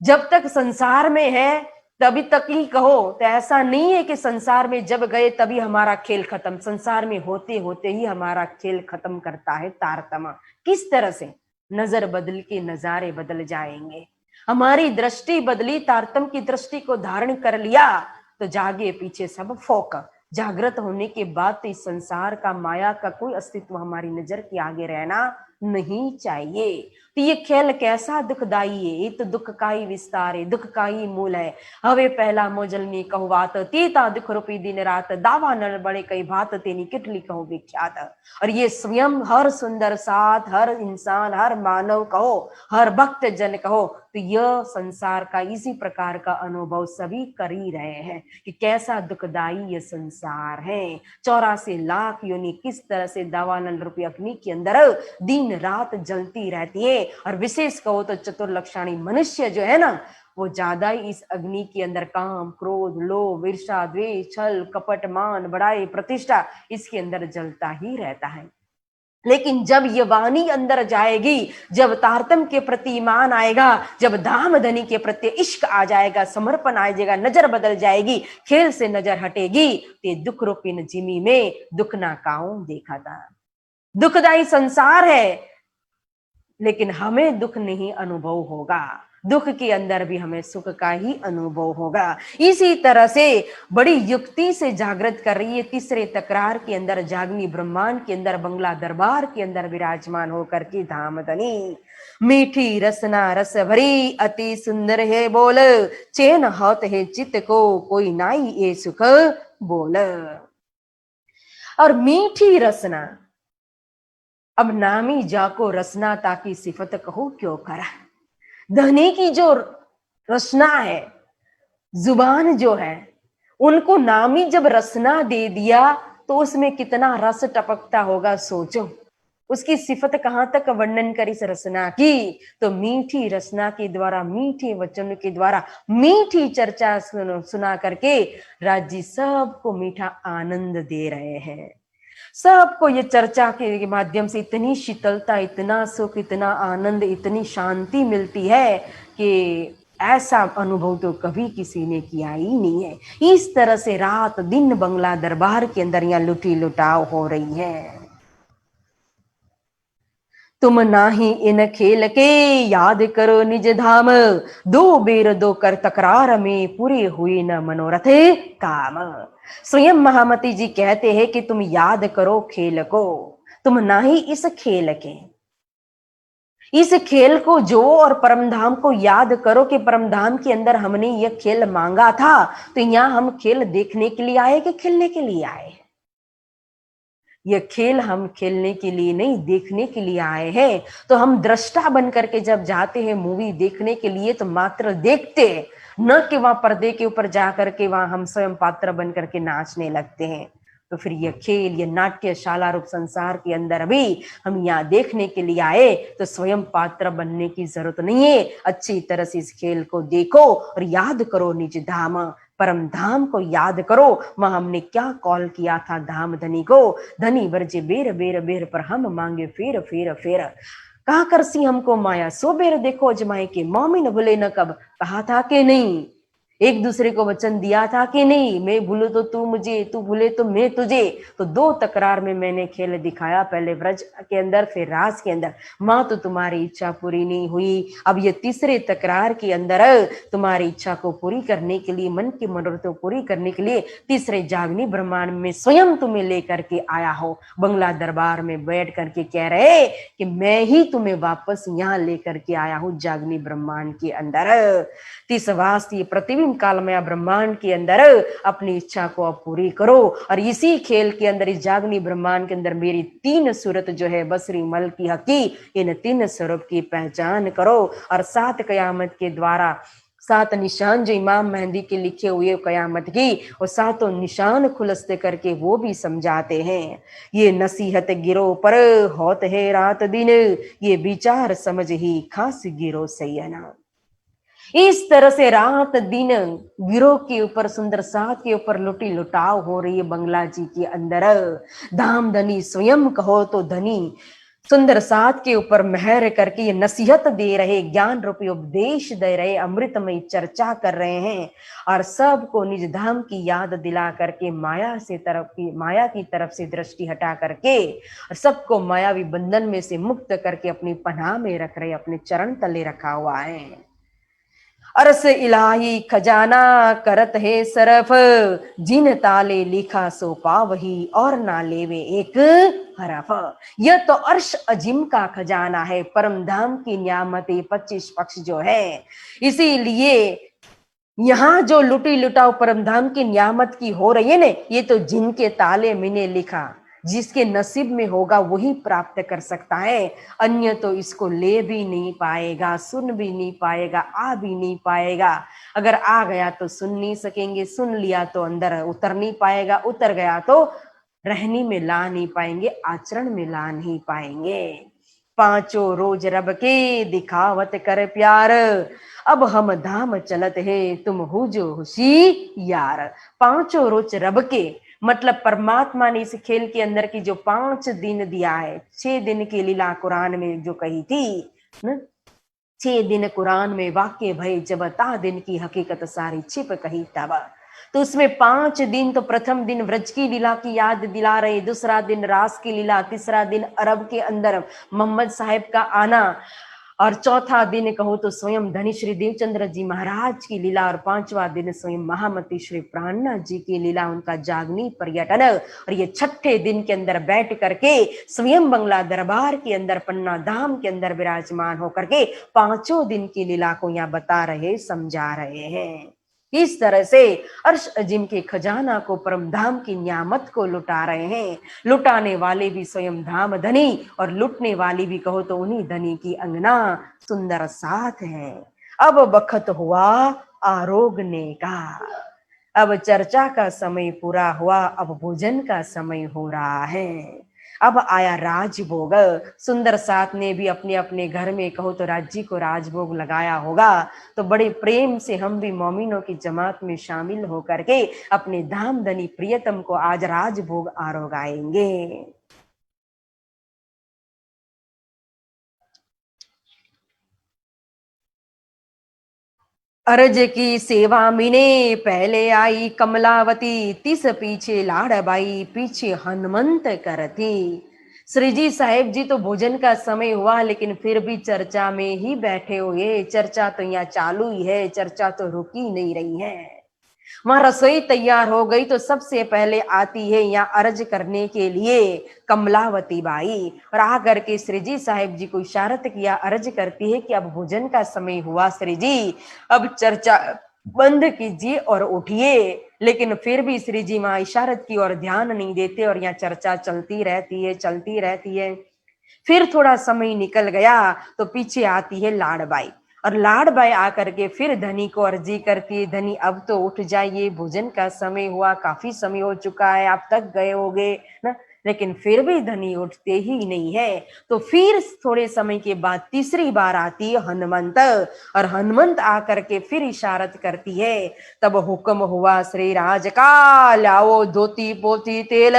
जब तक संसार में है तभी तक ही कहो, तो ऐसा नहीं है कि संसार में जब गए तभी हमारा खेल खत्म, संसार में होते होते ही हमारा खेल खत्म करता है तारतम्य। किस तरह से? नजर बदल के नजारे बदल जाएंगे। हमारी दृष्टि बदली, तारतम्य की दृष्टि को धारण कर लिया तो जागे पीछे सब फोक। जागृत होने के बाद तो इस संसार का, माया का कोई अस्तित्व हमारी नजर के आगे रहना नहीं चाहिए। तो ये खेल कैसा दुखदाई है, ये तो दुख का ही विस्तार है, दुख का ही मूल है। हवे पहला मोजल में कहो बात, तीता दुख रूपी दिन रात, दावा नल बड़े कई बात तेनी किटली कहो विख्यात। और ये स्वयं हर सुंदर साथ, हर इंसान, हर मानव कहो, हर भक्त जन कहो, तो यह संसार का इसी प्रकार का अनुभव सभी कर ही रहे हैं कि कैसा दुखदाई ये संसार है। 84 लाख योनि किस तरह से दावानल रूपी अग्नि के अंदर दिन रात जलती रहती है। और विशेष कहो तो चतुर्लक्षणी मनुष्य जो है ना, वो ज्यादा ही इस अग्नि के अंदर काम, क्रोध, लोभ, ईर्ष्या, द्वेष, छल, कपट, मान, बड़ाई, प्रतिष्ठा, इसके अंदर जलता ही रहता है। लेकिन जब ये वाणी अंदर जाएगी, जब तारतम्य के प्रति ईमान आएगा, जब धाम धनी के प्रति इश्क आ जाएगा, समर्पण आ जाएगा, नजर बदल जाएगी, खेल से नजर हटेगी, तो दुख रूपी जिमी में दुख ना काऊ देखा था। दुखदाई संसार है, लेकिन हमें दुख नहीं अनुभव होगा, दुख के अंदर भी हमें सुख का ही अनुभव होगा। इसी तरह से बड़ी युक्ति से जागृत कर रही है तीसरे तकरार के अंदर, जागनी ब्रह्मांड के अंदर, बंगला दरबार के अंदर विराजमान होकर के धाम धनी। मीठी रसना रस भरी अति सुंदर है बोल, चैन होत है चित्त को कोई नाई ये सुख बोल। और मीठी रसना, अब नामी जाको रसना ताकि सिफत कहो क्यों करा। धनी की जो रसना है, जुबान जो है, उनको नामी जब रसना दे दिया तो उसमें कितना रस टपकता होगा, सोचो। उसकी सिफत कहां तक वर्णन कर इस रसना की, तो मीठी रसना के द्वारा, मीठे वचन के द्वारा, मीठी चर्चा सुना करके राज्य सबको मीठा आनंद दे रहे हैं। सबको ये चर्चा के माध्यम से इतनी शीतलता, इतना सुख, इतना आनंद, इतनी शांति मिलती है कि ऐसा अनुभव तो कभी किसी ने किया ही नहीं है। इस तरह से रात दिन बंगला दरबार के अंदर यहाँ लुटी लुटाव हो रही है। तुम नाही इन खेल के याद करो निज धाम, दो बेर दो कर तकरार में पूरे हुए न मनोरथ काम। स्वयं महामती जी कहते हैं कि तुम याद करो खेल को, तुम नाही इस खेल के, इस खेल को जो और परमधाम को याद करो कि परमधाम के अंदर हमने यह खेल मांगा था। तो यहां हम खेल देखने के लिए आए कि खेलने के लिए आए? यह खेल हम खेलने के लिए नहीं, देखने के लिए आए हैं। तो हम दृष्टा बन करके जब जाते हैं मूवी देखने के लिए, तो मात्र देखते हैं, न कि वहां पर्दे के ऊपर जाकर के वहां हम स्वयं पात्र बन करके नाचने लगते हैं। तो फिर यह खेल, यह नाट्यशाला रूप संसार के अंदर भी हम यहाँ देखने के लिए आए, तो स्वयं पात्र बनने की जरूरत नहीं है। अच्छी तरह से इस खेल को देखो और याद करो निज धाम, परम धाम को याद करो। वहां हमने क्या कॉल किया था धाम धनी को, धनी वर्जे बेर बेर बेर पर हम मांगे फेर फेर फेर। कहा करसी हमको माया सो बेर देखो अजमाए के, मोमिन भूले न कब, कहा था कि नहीं, एक दूसरे को वचन दिया था कि नहीं, मैं भूलू तो तू मुझे, तू भूले तो मैं तुझे। तो दो तकरार में मैंने खेल दिखाया, पहले व्रज के अंदर फिर रास के अंदर। मां तो तुम्हारी इच्छा पूरी नहीं हुई, अब ये तीसरे तकरार के अंदर तुम्हारी इच्छा को पूरी करने के लिए, मन की मनोरथ को पूरी करने के लिए तीसरे जागनी ब्रह्मांड में स्वयं तुम्हें लेकर के आया हो। बंगला दरबार में बैठ करके कह रहे कि मैं ही तुम्हें वापस यहाँ लेकर के आया हूँ जागनी ब्रह्मांड के अंदर। तीसवास्ती प्रतिबिंब काल में ब्रह्मांड के अंदर अपनी इच्छा को अब पूरी करो। और इसी खेल के अंदर, इस जागनी ब्रह्मांड के अंदर मेरी तीन सूरत जो है बसरी मल की हकी, इन तीन स्वरूप की पहचान करो। और सात कयामत के द्वारा सात निशान जो इमाम मेहंदी के लिखे हुए कयामत की, और सातों निशान खुलस्ते करके वो भी समझाते हैं। ये नसीहत गिरो पर होत है रात दिन, ये विचार समझ ही खास गिरो सैयना। इस तरह से रात दिन गिरोह के ऊपर, सुंदर साथ के ऊपर लुटी लुटाव हो रही है बंगला जी के अंदर। धाम धनी स्वयं कहो तो धनी सुंदर साथ के ऊपर मेहर करके ये नसीहत दे रहे, ज्ञान रूपी उपदेश दे रहे, अमृतमय चर्चा कर रहे हैं। और सबको निज धाम की याद दिला करके माया की तरफ से दृष्टि हटा करके और सबको मायावी बंधन में से मुक्त करके अपनी पनाह में रख रहे, अपने चरण तले रखा हुआ है। अरस इलाही खजाना करत है सरफ, जिन ताले लिखा सो पावही और ना लेवे एक हरफ। यह तो अर्श अजीम का खजाना है, परम धाम की नियामतें 25 पक्ष जो है। इसीलिए यहाँ जो लुटी लुटाओ परम धाम की नियामत की हो रही है ना, ये तो जिनके ताले मैंने लिखा, जिसके नसीब में होगा वही प्राप्त कर सकता है। अन्य तो इसको ले भी नहीं पाएगा, सुन भी नहीं पाएगा, आ भी नहीं पाएगा। अगर आ गया तो सुन नहीं सकेंगे, सुन लिया तो अंदर उतर नहीं पाएगा, उतर गया तो रहनी में ला नहीं पाएंगे, आचरण में ला नहीं पाएंगे। पांचों रोज रब के दिखावत कर प्यार, अब हम धाम चलत है तुम हो जो खुशी यार। पांचों रोज रब के मतलब परमात्मा ने इस खेल के अंदर की जो 5 दिन दिया है, 6 दिन की लीला कुरान में जो कही थी न, 6 दिन कुरान में वाक्य भय जब ता दिन की हकीकत सारी छिप कही तब। तो उसमें 5 दिन, तो प्रथम दिन व्रज की लीला की याद दिला रहे, दूसरा दिन रास की लीला, तीसरा दिन अरब के अंदर मोहम्मद साहिब का आना, और चौथा दिन कहो तो स्वयं धनी श्री देवचंद्र जी महाराज की लीला, और 5वां दिन स्वयं महामती श्री प्राणनाथ जी की लीला, उनका जागनी पर्यटन। और ये छठे दिन के अंदर बैठ करके स्वयं बंगला दरबार के अंदर पन्ना धाम के अंदर विराजमान होकर के 5 दिन की लीला को यहाँ बता रहे, समझा रहे हैं। इस तरह से अर्श अजीम के खजाना को, परम धाम की नियामत को लुटा रहे हैं। लुटाने वाले भी स्वयं धाम धनी, और लुटने वाली भी कहो तो उन्हीं धनी की अंगना सुंदर साथ है। अब बखत हुआ आरोगने का, अब चर्चा का समय पूरा हुआ, अब भोजन का समय हो रहा है। अब आया राजभोग। सुंदर साथ ने भी अपने अपने घर में कहो तो राज्य को राजभोग लगाया होगा। तो बड़े प्रेम से हम भी मोमिनों की जमात में शामिल होकर के अपने धाम धनी प्रियतम को आज राजभोग आरोगाएंगे। अर्ज की सेवा मिने पहले आई कमलावती, तिस पीछे लाड़बाई पीछे हनुमंत करती। श्री जी साहेब जी तो भोजन का समय हुआ लेकिन फिर भी चर्चा में ही बैठे हुए। चर्चा तो यहाँ चालू ही है, चर्चा तो रुकी नहीं रही है। वहां रसोई तैयार हो गई तो सबसे पहले आती है यहाँ अर्ज करने के लिए कमलावती बाई, और आकर के श्री जी साहेब जी को इशारत किया, अर्ज करती है कि अब भोजन का समय हुआ श्री जी, अब चर्चा बंद कीजिए और उठिए। लेकिन फिर भी श्री जी वहां इशारत की और ध्यान नहीं देते और यहाँ चर्चा चलती रहती है, चलती रहती है। फिर थोड़ा समय निकल गया तो पीछे आती है लाडबाई, और लाडबाई आकर के फिर धनी को अर्जी करती है, धनी अब तो उठ जाइए, भोजन का समय हुआ, काफी समय हो चुका है, आप थक गए होगे ना। लेकिन फिर भी धनी उठते ही नहीं है। तो फिर थोड़े समय के बाद तीसरी बार आती है हनुमंत, और हनुमंत आकर के फिर इशारत करती है। तब हुक्म हुआ श्री राज का, लाओ धोती पोती तेल,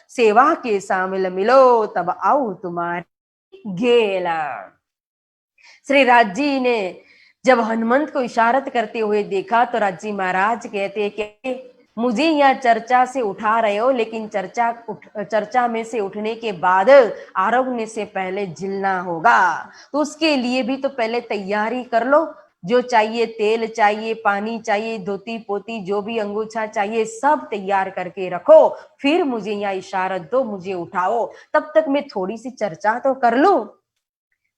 सेवा के शामिल मिलो, तब आओ तुम्हारी गेला। श्री राज जी ने जब हनुमंत को इशारत करते हुए देखा तो राजी महाराज कहते कि मुझे यहाँ चर्चा से उठा रहे हो, लेकिन चर्चा में से उठने के बाद आरोगने से पहले जिलना होगा, तो उसके लिए भी तो पहले तैयारी कर लो। जो चाहिए, तेल चाहिए, पानी चाहिए, धोती पोती, जो भी अंगूछा चाहिए, सब तैयार करके रखो, फिर मुझे यहाँ इशारत दो, मुझे उठाओ, तब तक मैं थोड़ी सी चर्चा तो कर लूं।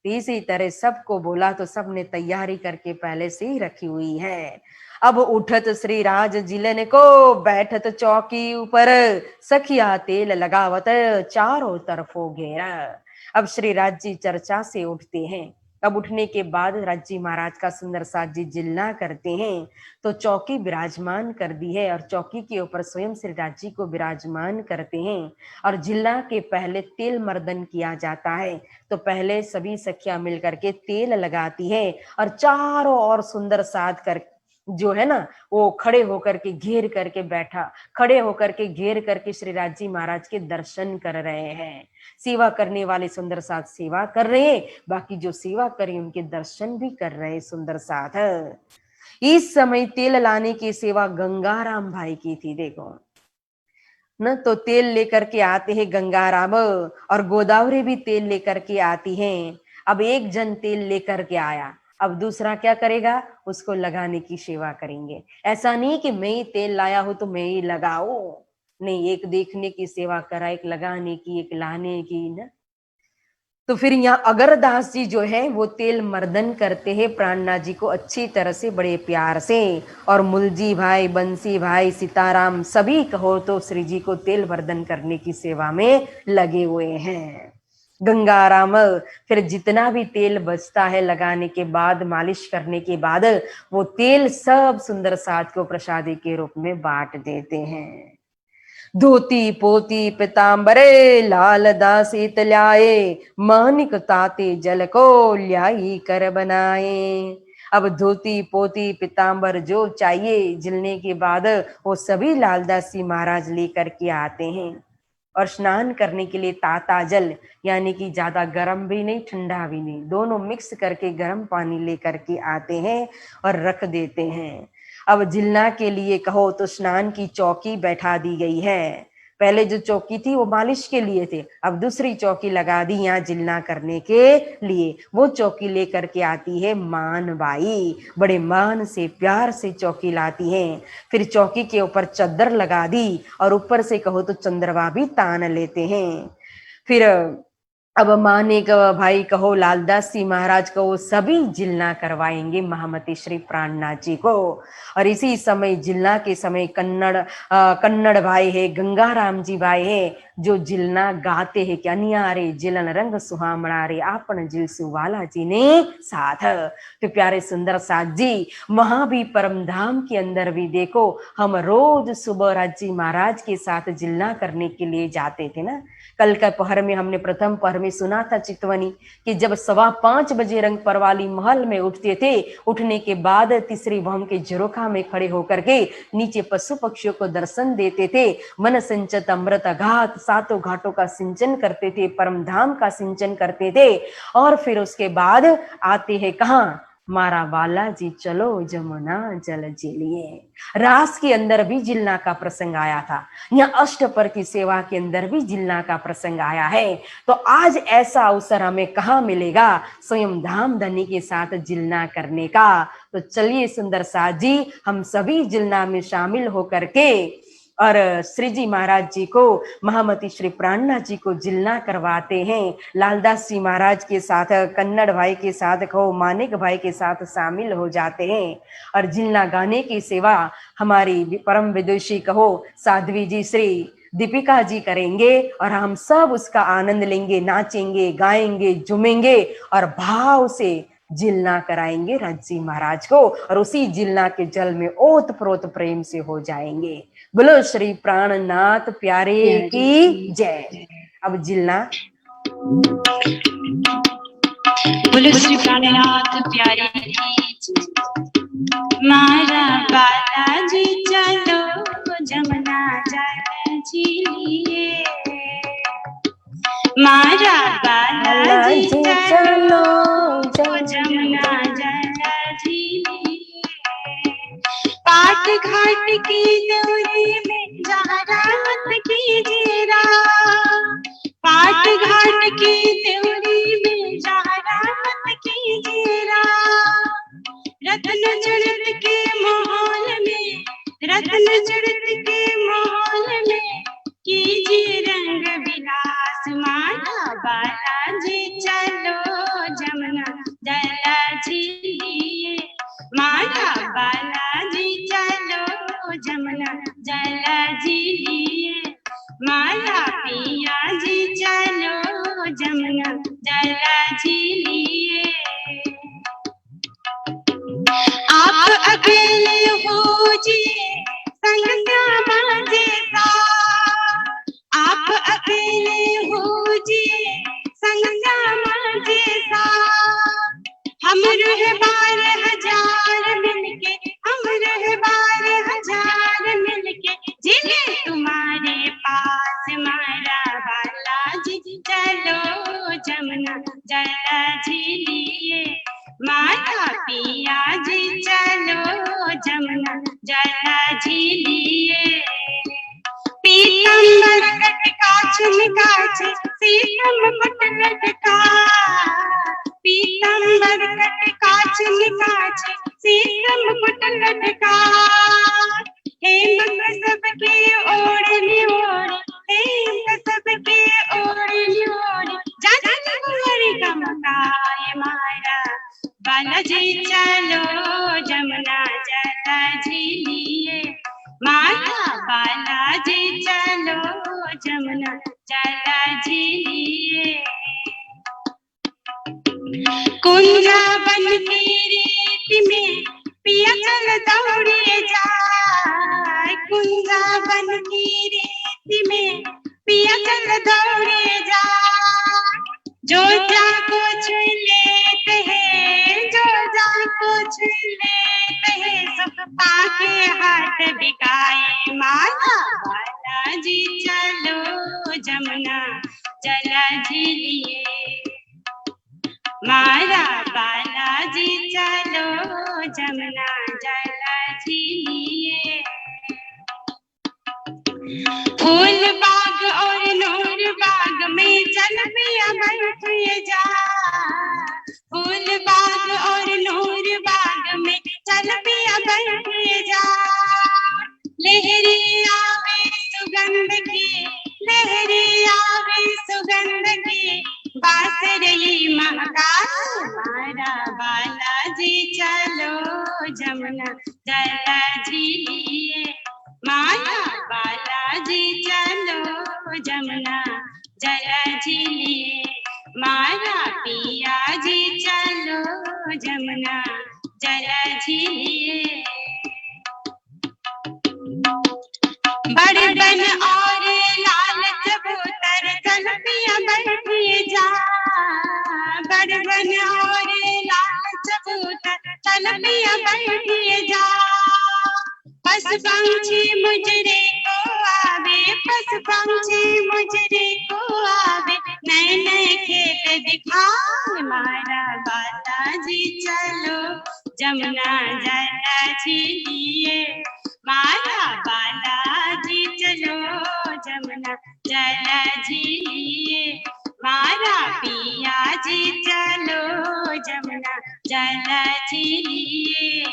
इसी तरह सबको बोला तो सबने तैयारी करके पहले से ही रखी हुई है। अब उठत श्री राज जिलन को, बैठत चौकी ऊपर, सखिया तेल लगावत चारों तरफों घेरा। अब श्री राज जी चर्चा से उठते हैं। अब उठने के बाद राजी महाराज का सुंदर साथ जी जिलना करते हैं, तो चौकी विराजमान कर दी है और चौकी के ऊपर स्वयं श्री राज जी को विराजमान करते हैं। और जिलना के पहले तेल मर्दन किया जाता है, तो पहले सभी सखियां मिलकर के तेल लगाती है और चारों ओर सुंदर साध कर जो है ना वो खड़े होकर के घेर करके बैठा, खड़े होकर के घेर करके श्री राज जी महाराज के दर्शन कर रहे हैं। सेवा करने वाले सुंदर साथ सेवा कर रहे हैं, बाकी जो सेवा करे उनके दर्शन भी कर रहे सुंदर साथ। इस समय तेल लाने की सेवा गंगाराम भाई की थी, देखो न, तो तेल लेकर के आते हैं गंगाराम, और गोदावरी भी तेल लेकर के आती हैं। अब एक जन तेल लेकर के आया, अब दूसरा क्या करेगा, उसको लगाने की सेवा करेंगे। ऐसा नहीं कि मैं ही तेल लाया हूं तो मैं ही लगाओ, नहीं, एक देखने की सेवा करा, एक लगाने की, एक लाने की ना। तो फिर यहाँ अगरदास जी जो है वो तेल मर्दन करते हैं प्राणनाथ जी को अच्छी तरह से, बड़े प्यार से, और मुलजी भाई, बंसी भाई, सीताराम सभी कहो तो श्री जी को तेल मर्दन करने की सेवा में लगे हुए हैं। गंगाराम फिर जितना भी तेल बचता है लगाने के बाद, मालिश करने के बाद, वो तेल सब सुंदर साथ को प्रसादी के रूप में बांट देते हैं। धोती पोती पिताम्बरे, लाल दासी तल्याए, मानिक ताते जल को ल्याई कर बनाए। अब धोती पोती पिताम्बर जो चाहिए जिलने के बाद वो सभी लालदासी महाराज लेकर के आते हैं। और स्नान करने के लिए ताता जल, यानी कि ज्यादा गर्म भी नहीं ठंडा भी नहीं, दोनों मिक्स करके गर्म पानी लेकर के आते हैं और रख देते हैं। अब जिलना के लिए कहो तो स्नान की चौकी बैठा दी गई है। पहले जो चौकी थी वो मालिश के लिए थे, अब दूसरी चौकी लगा दी यहाँ जिलना करने के लिए। वो चौकी लेकर के आती है मान बाई, बड़े मान से प्यार से चौकी लाती है। फिर चौकी के ऊपर चद्दर लगा दी और ऊपर से कहो तो चंद्रवा भी तान लेते हैं। फिर अब माने भाई कहो लालदास जी महाराज को सभी जिलना करवाएंगे महामती श्री प्राणनाथ जी को। और इसी समय जिलना के समय कन्नड़ भाई है, गंगाराम जी भाई है, जो जिलना गाते हैं कि अनियारे जिलन रंग सुहामणा रे, आपन जिल सुवाला जी ने साथ। तो प्यारे सुंदर साथ जी वहां भी परम धाम के अंदर भी देखो, हम रोज सुबह राज जी महाराज के साथ जिलना करने के लिए जाते थे ना। कल का पहर में हमने प्रथम पहर में सुना था चितवनी कि जब 5:15 बजे रंग परवाली महल में उठते थे, उठने के बाद तीसरी भौम के झरोखा में खड़े होकर के नीचे पशु पक्षियों को दर्शन देते थे। मन सिंचत अमृत घाट, सातों घाटों का सिंचन करते थे, परम धाम का सिंचन करते थे। और फिर उसके बाद आते हैं कहाँ, मारा बालाजी चलो जमुना जल झिलिए। रास के अंदर भी जिलना का प्रसंग आया था, यहाँ अष्टपर की सेवा के अंदर भी जिलना का प्रसंग आया है। तो आज ऐसा अवसर हमें कहाँ मिलेगा स्वयं धाम धनी के साथ जिलना करने का। तो चलिए सुंदर साथ जी हम सभी जिलना में शामिल होकर के और श्री जी महाराज जी को, महामती श्री प्राणनाथ जी को जिलना करवाते हैं। लालदास जी महाराज के साथ, कन्नड़ भाई के साथ, कहो मानिक भाई के साथ शामिल हो जाते हैं और जिलना गाने की सेवा हमारी परम विदुषी कहो साध्वी जी श्री दीपिका जी करेंगे और हम सब उसका आनंद लेंगे, नाचेंगे, गाएंगे, झूमेंगे और भाव से जिलना कराएंगे रज जी महाराज को और उसी जिलना के जल में ओत प्रोत प्रेम से हो जाएंगे। बोलो श्री प्राणनाथ प्यारे की जय। अब जिलना। बोलो श्री प्राणनाथ प्यारे की जय। मारा बालाजी चलो जमुना जल झिलिए। मारा बालाजी चलो जमुना जल झिलिए। पाट घाट की दौरी में जहरात कीजिए राम। पाट घाट की दौरी में जहरात कीजिए राम। रत्न जड़त के माहौल में, रत्न जड़त के माहौल में कीजिए रंग विलास। मारा बालाजी चलो जमुना जल झिलिए। मारा बालाजी चलो जमुना जल झिलिए। मारा पिया जी चलो जमुना जल झिलिए। आप अकेले हो जी संग श्यामा जैसा। आप अकेले हो जी संग श्यामा जैसा। हम रहे 12,000 मिलके, हम रहे 12,000 मिलके जिले तुम्हारे पास। मारा बालाजी चलो जमुना जल झिलिए। मारा पिया जी चलो जमुना जल झिलिए। पीतम्बर लटका चुनकाचे सीतम पट लटका। पीतम्बर लटका चुनकाचे सीतम पट लटका। हेम सबके ओढ़नी ओढ़, हेम सबके ओढ़नी ओढ़ जाजन कुंवरी का मकाए। मारा बालाजी चलो जमुना जल झिलिए। मारा बालाजी चलो जमुना जल झिलिए। कुंजा बन की रेत में पिया चल दौड़िए जाए। कुंजा बन की रेत में पिया चल दौड़िए जाए। जो जाको छू लेते हैं, जो जाको छू लेते हैं सुख पाके हाथ बिकाए। मारा बालाजी चलो जमुना जल झिलिए। मारा बालाजी चलो जमुना जल झिलिए। फूल बाग और नूर बाग में चल पिया बैठिए जा। फूल बाग और नूर बाग में चल पिया बैठिए जा। लहरी आवे सुगंध की, लहरी आवे सुगंध की बांसुरी महका। मारा बालाजी चलो जमुना जल झिलिए। मारा बालाजी चलो जमुना जल झिलिए। मारा पिया जी चलो जमुना जल झिलिए। बड़े बन और लाल चबूतर चल पिया बैठिए जा। बड़े बन और लाल चबूतर चल पिया बैठिए जा। पशु पंछी मुजरे को आवे, पशु पंछी मुजरे को आवे। नए नए खेत दिखाए मारा बालाजी चलो जमुना जल झिलिए मारा बालाजी चलो जमुना जल झिलिए मारा पिया जी चलो जमुना जल झिलिए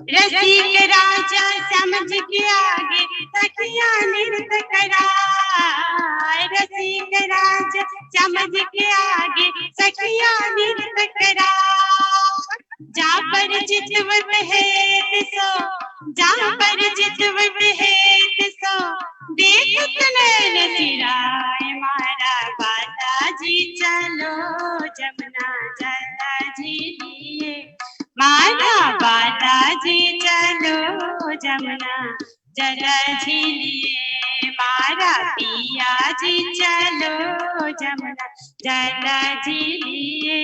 रसिक राजा समझ के आगे सखिया नृत्य कराए रसिक राजा समझ के आगे सखिया नृत्य कराए जा पर चितवत है सो जा पर चितवत है सो देखत नैन सिराए मारा बालाजी चलो जमुना जल झिलिए मारा बालाजी चलो जमुना जल झिलिए मारा पिया जी चलो जमुना जल झिलिए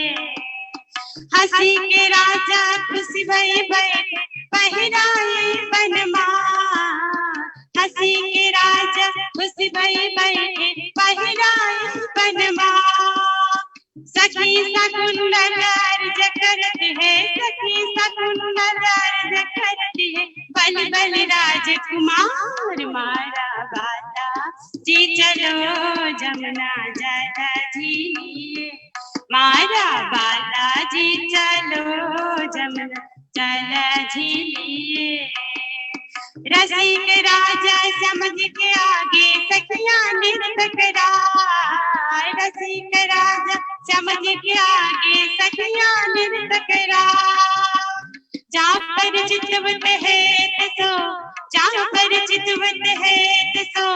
हंसी के राजा खुश भई बैठे पहिराए बनमाल हंसी के राजा खुश भई बैठे पहिराए बनमाल सखी सकुंडल अर्ज करत है सखी सकुंडल अर्ज करत है बल बल राजकुमार मारा बाला जी चलो जमुना जल झिलिए मारा बाला जी चलो जमुना जल झिलिए रसिक राजा समझ के आगे सखिया नृत्य कराए रसिक राजा समझ के आगे सखिया नृत्य कराए जा पर चितवत है सो जा पर चितवत है सो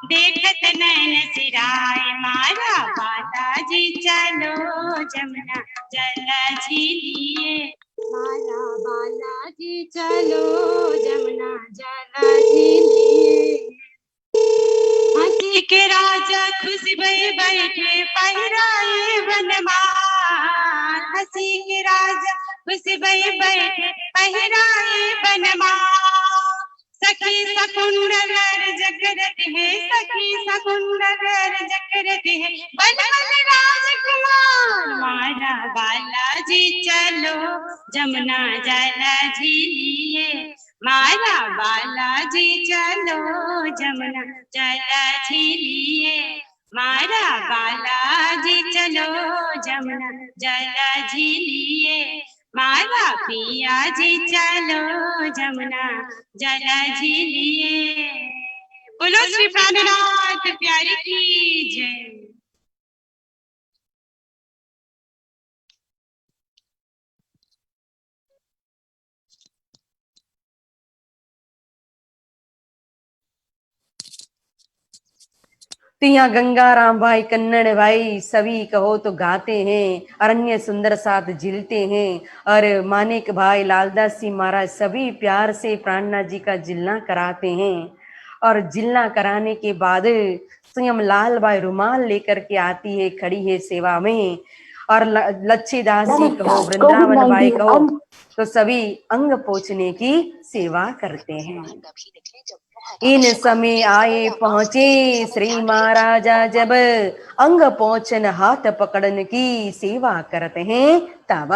देखत नैन सिराए मारा बालाजी चलो जमुना जल झिलिए मारा बालाजी चलो जमुना जल झिलिए हंसी के राजा खुश भई बैठे पहिराए बनमाल हंसी के राजा खुश भई बैठे पहिराए बनमाल सखी सकुंडल अर्ज करत है सखी सकुंडल अर्ज करत है बल बल राजकुमार मारा बालाजी चलो जमुना जल झिलिए मारा बालाजी चलो जमुना जल झिलिए मारा बालाजी चलो जमुना जल झिलिए मारा पिया जी चलो जमुना जल झिलिए बोलो श्री प्राणनाथ प्यारे की जय। तो यहाँ गंगाराम भाई कन्नड़ भाई सभी कहो तो गाते हैं, अरण्य सुंदर साथ झिलते हैं और मानिक भाई लालदास जी महाराज सभी प्यार से प्राणनाथ जी का जिलना कराते हैं। और जिलना कराने के बाद स्वयं लाल भाई रुमाल लेकर के आती है, खड़ी है सेवा में। और लच्छीदास जी कहो, वृंदावन भाई कहो, तो सभी अंग पोछने की सेवा करते हैं। इन समय आए पहुंचे श्री महाराजा, जब अंग पोछन हाथ पकड़न की सेवा करते हैं तब।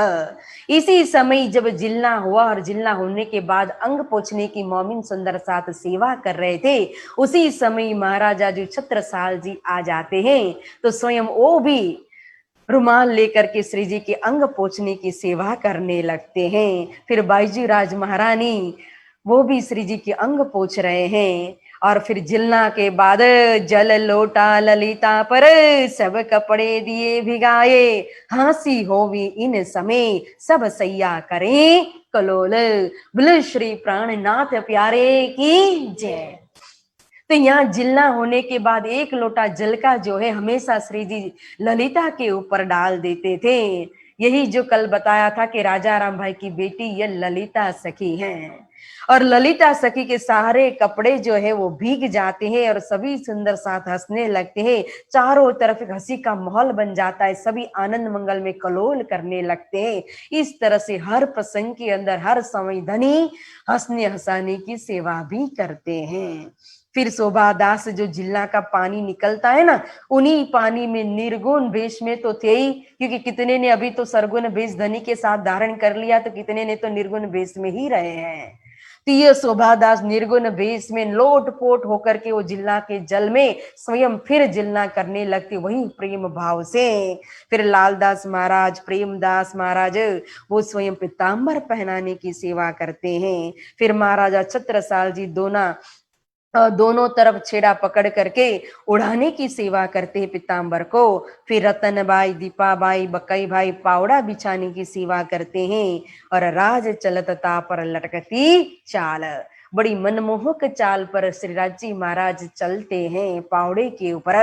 इसी समय जब जिलना हुआ और जिलना होने के बाद अंग पोछने की मोमिन सुंदर साथ सेवा कर रहे थे, उसी समय महाराजा जो छत्रसाल जी आ जाते हैं, तो स्वयं वो भी रुमाल लेकर के श्री जी के अंग पोछने की सेवा करने लगते हैं। फिर बाईजी राज महारानी वो भी श्री जी के अंग पोछ रहे हैं। और फिर जिलना के बाद जल लोटा ललिता पर सब कपड़े दिए भिगाए, हंसी होवी इन समय सब सैया करें कलोल। बोले श्री प्राणनाथ प्यारे की जय। तो यहाँ जिलना होने के बाद एक लोटा जल का जो है हमेशा श्री जी ललिता के ऊपर डाल देते थे। यही जो कल बताया था कि राजा राम भाई की बेटी ये ललिता सखी है, और ललिता सखी के सारे कपड़े जो है वो भीग जाते हैं और सभी सुंदर साथ हंसने लगते हैं। चारों तरफ एक हंसी का माहौल बन जाता है, सभी आनंद मंगल में कलोल करने लगते हैं। इस तरह से हर प्रसंग के अंदर हर समय धनी हंसने हंसाने की सेवा भी करते हैं। फिर शोभादास जो जिला का पानी निकलता है ना, उन्हीं पानी में निर्गुण वेश में तो थे ही, क्योंकि कितने ने अभी तो सरगुण वेश धनी के साथ धारण कर लिया, तो कितने ने तो निर्गुण वेश में ही रहे हैं। तो ये शोभादास निर्गुण वेश में लोटपोट होकर के वो जिला के जल में स्वयं फिर जिलना करने लगते, वही प्रेम भाव से। फिर लालदास महाराज, प्रेमदास महाराज वो स्वयं पीताम्बर पहनाने की सेवा करते हैं। फिर महाराजा छत्रसाल जी दोनों तरफ छेड़ा पकड़ करके उड़ाने की सेवा करते हैं पीताम्बर को। फिर रतनबाई, दीपाबाई, बकई भाई पावड़ा बिछाने की सेवा करते हैं। और राज चलतता पर लटकती चाल, बड़ी मनमोहक चाल पर श्रीराज जी महाराज चलते हैं पावड़े के ऊपर।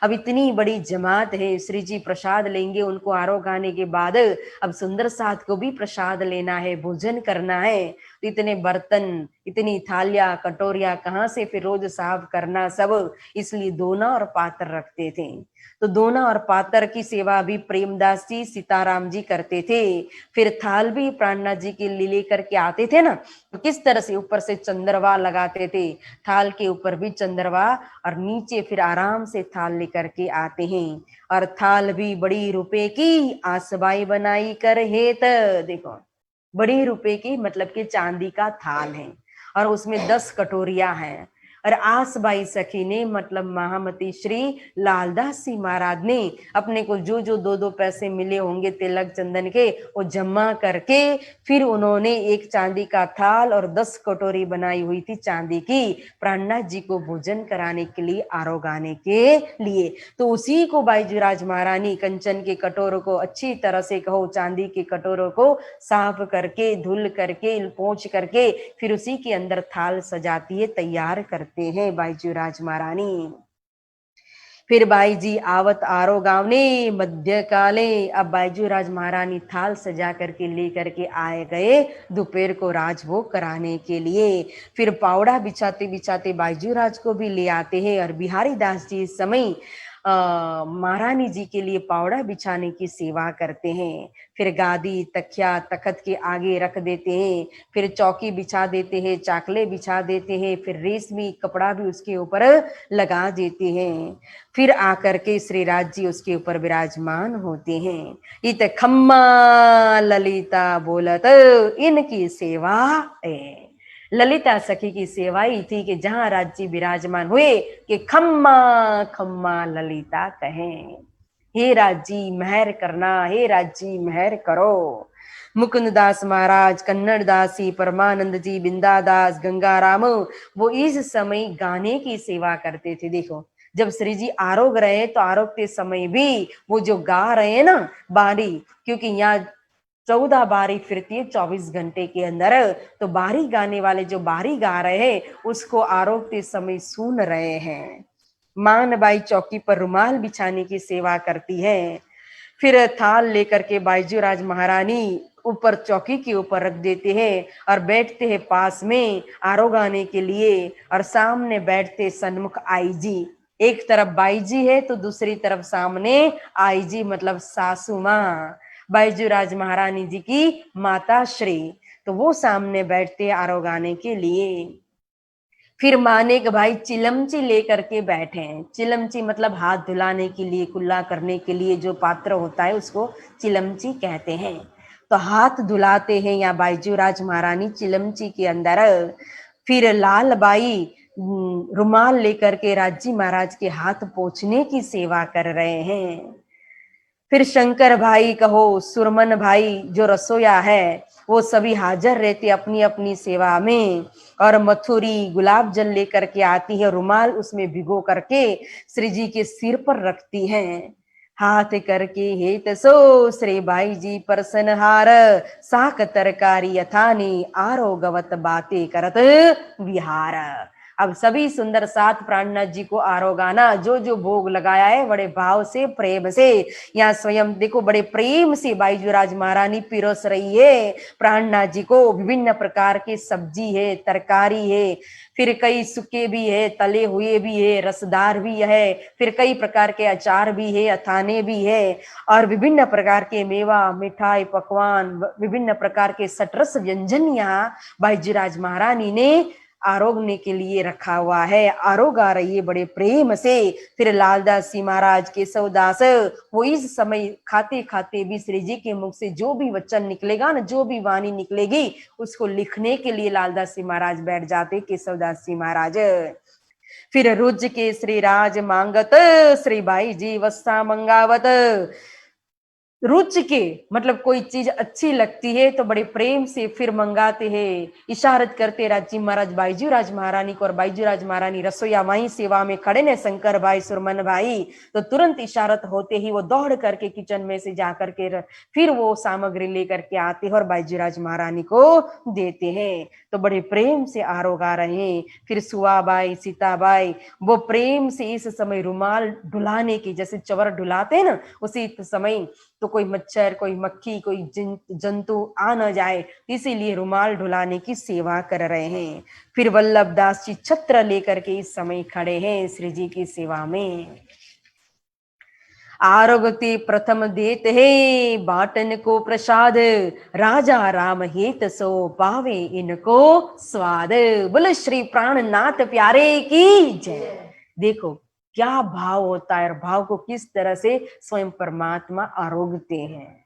अब इतनी बड़ी जमात है, श्री जी प्रसाद लेंगे, उनको आरोग आने के बाद अब सुंदर साथ को भी प्रसाद लेना है, भोजन करना है। तो इतने बर्तन, इतनी थालियां कटोरियां कहाँ से फिर रोज साफ करना सब, इसलिए दोना और पात्र रखते थे। तो दोना और पात्र की सेवा भी प्रेमदास जी, सीताराम जी करते थे। फिर थाल भी प्राणनाथ जी के लिए लेकर के आते थे ना, तो किस तरह से ऊपर से चंद्रवा लगाते थे, थाल के ऊपर भी चंद्रवा, और नीचे फिर आराम से थाल लेकर के आते हैं। और थाल भी बड़ी रुपए की आसबाई बनाई कर हेत, देखो बड़ी रुपए की मतलब कि चांदी का थाल है, और उसमें 10 कटोरियां हैं। और आसबाई सखी ने मतलब महामती श्री लालदास जी महाराज ने अपने को जो जो 2-2 पैसे मिले होंगे तिलक चंदन के, वो जमा करके फिर उन्होंने एक चांदी का थाल और 10 कटोरी बनाई हुई थी चांदी की, प्राणनाथ जी को भोजन कराने के लिए, आरोग आने के लिए। तो उसी को बाईजूराज महारानी कंचन के कटोरों को अच्छी तरह से कहो चांदी के कटोरों को साफ करके, धुल करके, पोंछ करके फिर उसी के अंदर थाल सजाती है, तैयार करते हैं बाईजूराज महारानी। फिर बाई जी आवत आरो गांव ने मध्य काले, अब बाईजूराज महारानी थाल सजा करके लेकर के आए गए दोपहर को राजभोग कराने के लिए। फिर पावड़ा बिछाते बिछाते बाईजूराज को भी ले आते हैं, और बिहारी दास जी इस समय महारानी जी के लिए पावड़ा बिछाने की सेवा करते हैं। फिर गादी, तकिया, तखत के आगे रख देते हैं, फिर चौकी बिछा देते हैं, चाकले बिछा देते हैं, फिर रेशमी कपड़ा भी उसके ऊपर लगा देते हैं। फिर आकर के श्री राज जी उसके ऊपर विराजमान होते हैं। इत खम्मा ललिता बोलत इनकी सेवा है। ललिता सखी की सेवा ही थी कि जहां राज्य विराजमान हुए कि खम्मा खम्मा ललिता कहें, हे राजी महर करना, हे राजी महर करो। मुकुंद दास महाराज, कन्नड़ दासी, परमानंद जी, बिंदादास, गंगाराम वो इस समय गाने की सेवा करते थे। देखो जब श्री जी आरोग रहे तो आरोग के समय भी वो जो गा रहे हैं ना बारी, क्योंकि यहाँ 14 बारी फिरती है 24 घंटे के अंदर, तो बारी गाने वाले जो बारी गा रहे हैं उसको आरोगते समय सुन रहे हैं। मान बाई चौकी पर रुमाल बिछाने की सेवा करती है। फिर थाल लेकर के बाईजूराज महारानी ऊपर चौकी के ऊपर रख देते हैं और बैठते हैं पास में आरोग आने के लिए, और सामने बैठते सन्मुख आई जी। एक तरफ बाई जी है तो दूसरी तरफ सामने आई जी, मतलब सासू माँ बाईजूराज महारानी जी की माता श्री, तो वो सामने बैठते आरोग आने के लिए। फिर मानेक भाई चिलमची लेकर के बैठे हैं। चिलमची मतलब हाथ धुलाने के लिए, कुल्ला करने के लिए जो पात्र होता है उसको चिलमची कहते हैं। तो हाथ धुलाते हैं या बाईजूराज महारानी चिलमची के अंदर। फिर लाल बाई रुमाल लेकर के राजी महाराज के हाथ पोंछने की सेवा कर रहे हैं। फिर शंकर भाई कहो, सुरमन भाई जो रसोया है वो सभी हाजिर रहते अपनी अपनी सेवा में, और मथुरी गुलाब जल लेकर के आती है, रुमाल उसमें भिगो करके श्री जी के सिर पर रखती हैं। हाथ करके हेत सो श्री बाई जी परसनहार, साक तरकारी यथानी आरोगवत बातें करत विहार। अब सभी सुंदर साथ प्राणनाथ जी को आरोगाना, जो जो भोग लगाया है बड़े भाव से, प्रेम से, यहाँ स्वयं देखो बड़े प्रेम से बाईजूराज महारानी पिरोस रही है प्राणनाथ जी को। विभिन्न प्रकार के सब्जी है, तरकारी है, फिर कई सूखे भी है, तले हुए भी है, रसदार भी है, फिर कई प्रकार के अचार भी है, अथाने भी है, और विभिन्न प्रकार के मेवा, मिठाई, पकवान, विभिन्न प्रकार के सटरस व्यंजन यहाँ बाईजूराज महारानी ने आरोगने के लिए रखा हुआ है। आरोग आ रही है बड़े प्रेम से। फिर लालदास जी महाराज केशवदास वो इस समय खाते खाते भी श्री जी के मुख से जो भी वचन निकलेगा ना, जो भी वाणी निकलेगी, उसको लिखने के लिए लालदास जी महाराज बैठ जाते केशवदास जी महाराज। फिर रुज के श्री राज मांगत, श्री भाई जी वस्ता मंगावत। रुच के मतलब कोई चीज अच्छी लगती है तो बड़े प्रेम से फिर मंगाते हैं, इशारत करते राजी महाराज बाईजू राज महारानी को। और बाईजू राज महारानी रसोईया वहीं सेवा में खड़े ने, शंकर भाई सुरमन भाई, तो तुरंत इशारत होते ही वो दौड़ करके किचन में से जाकर के फिर वो सामग्री लेकर के आते हैं और बाईजू राज महारानी को देते हैं। तो बड़े प्रेम से आरोग आ रहे हैं। फिर सुआबाई सीताबाई वो प्रेम से इस समय रुमाल ढुलाने की, जैसे चवर ढुलाते हैं ना, उसी समय तो कोई मच्छर, कोई मक्खी, कोई जंतु आ न जाए, इसीलिए रुमाल ढुलाने की सेवा कर रहे हैं। फिर वल्लभ दास जी छत्र लेकर के इस समय खड़े हैं श्री जी की सेवा में। आरोगते प्रथम देत है बाटन को प्रसाद, राजा राम हेत सो पावे इनको स्वाद। बोले श्री प्राणनाथ प्यारे की जय। देखो क्या भाव होता है और भाव को किस तरह से स्वयं परमात्मा आरोगते हैं।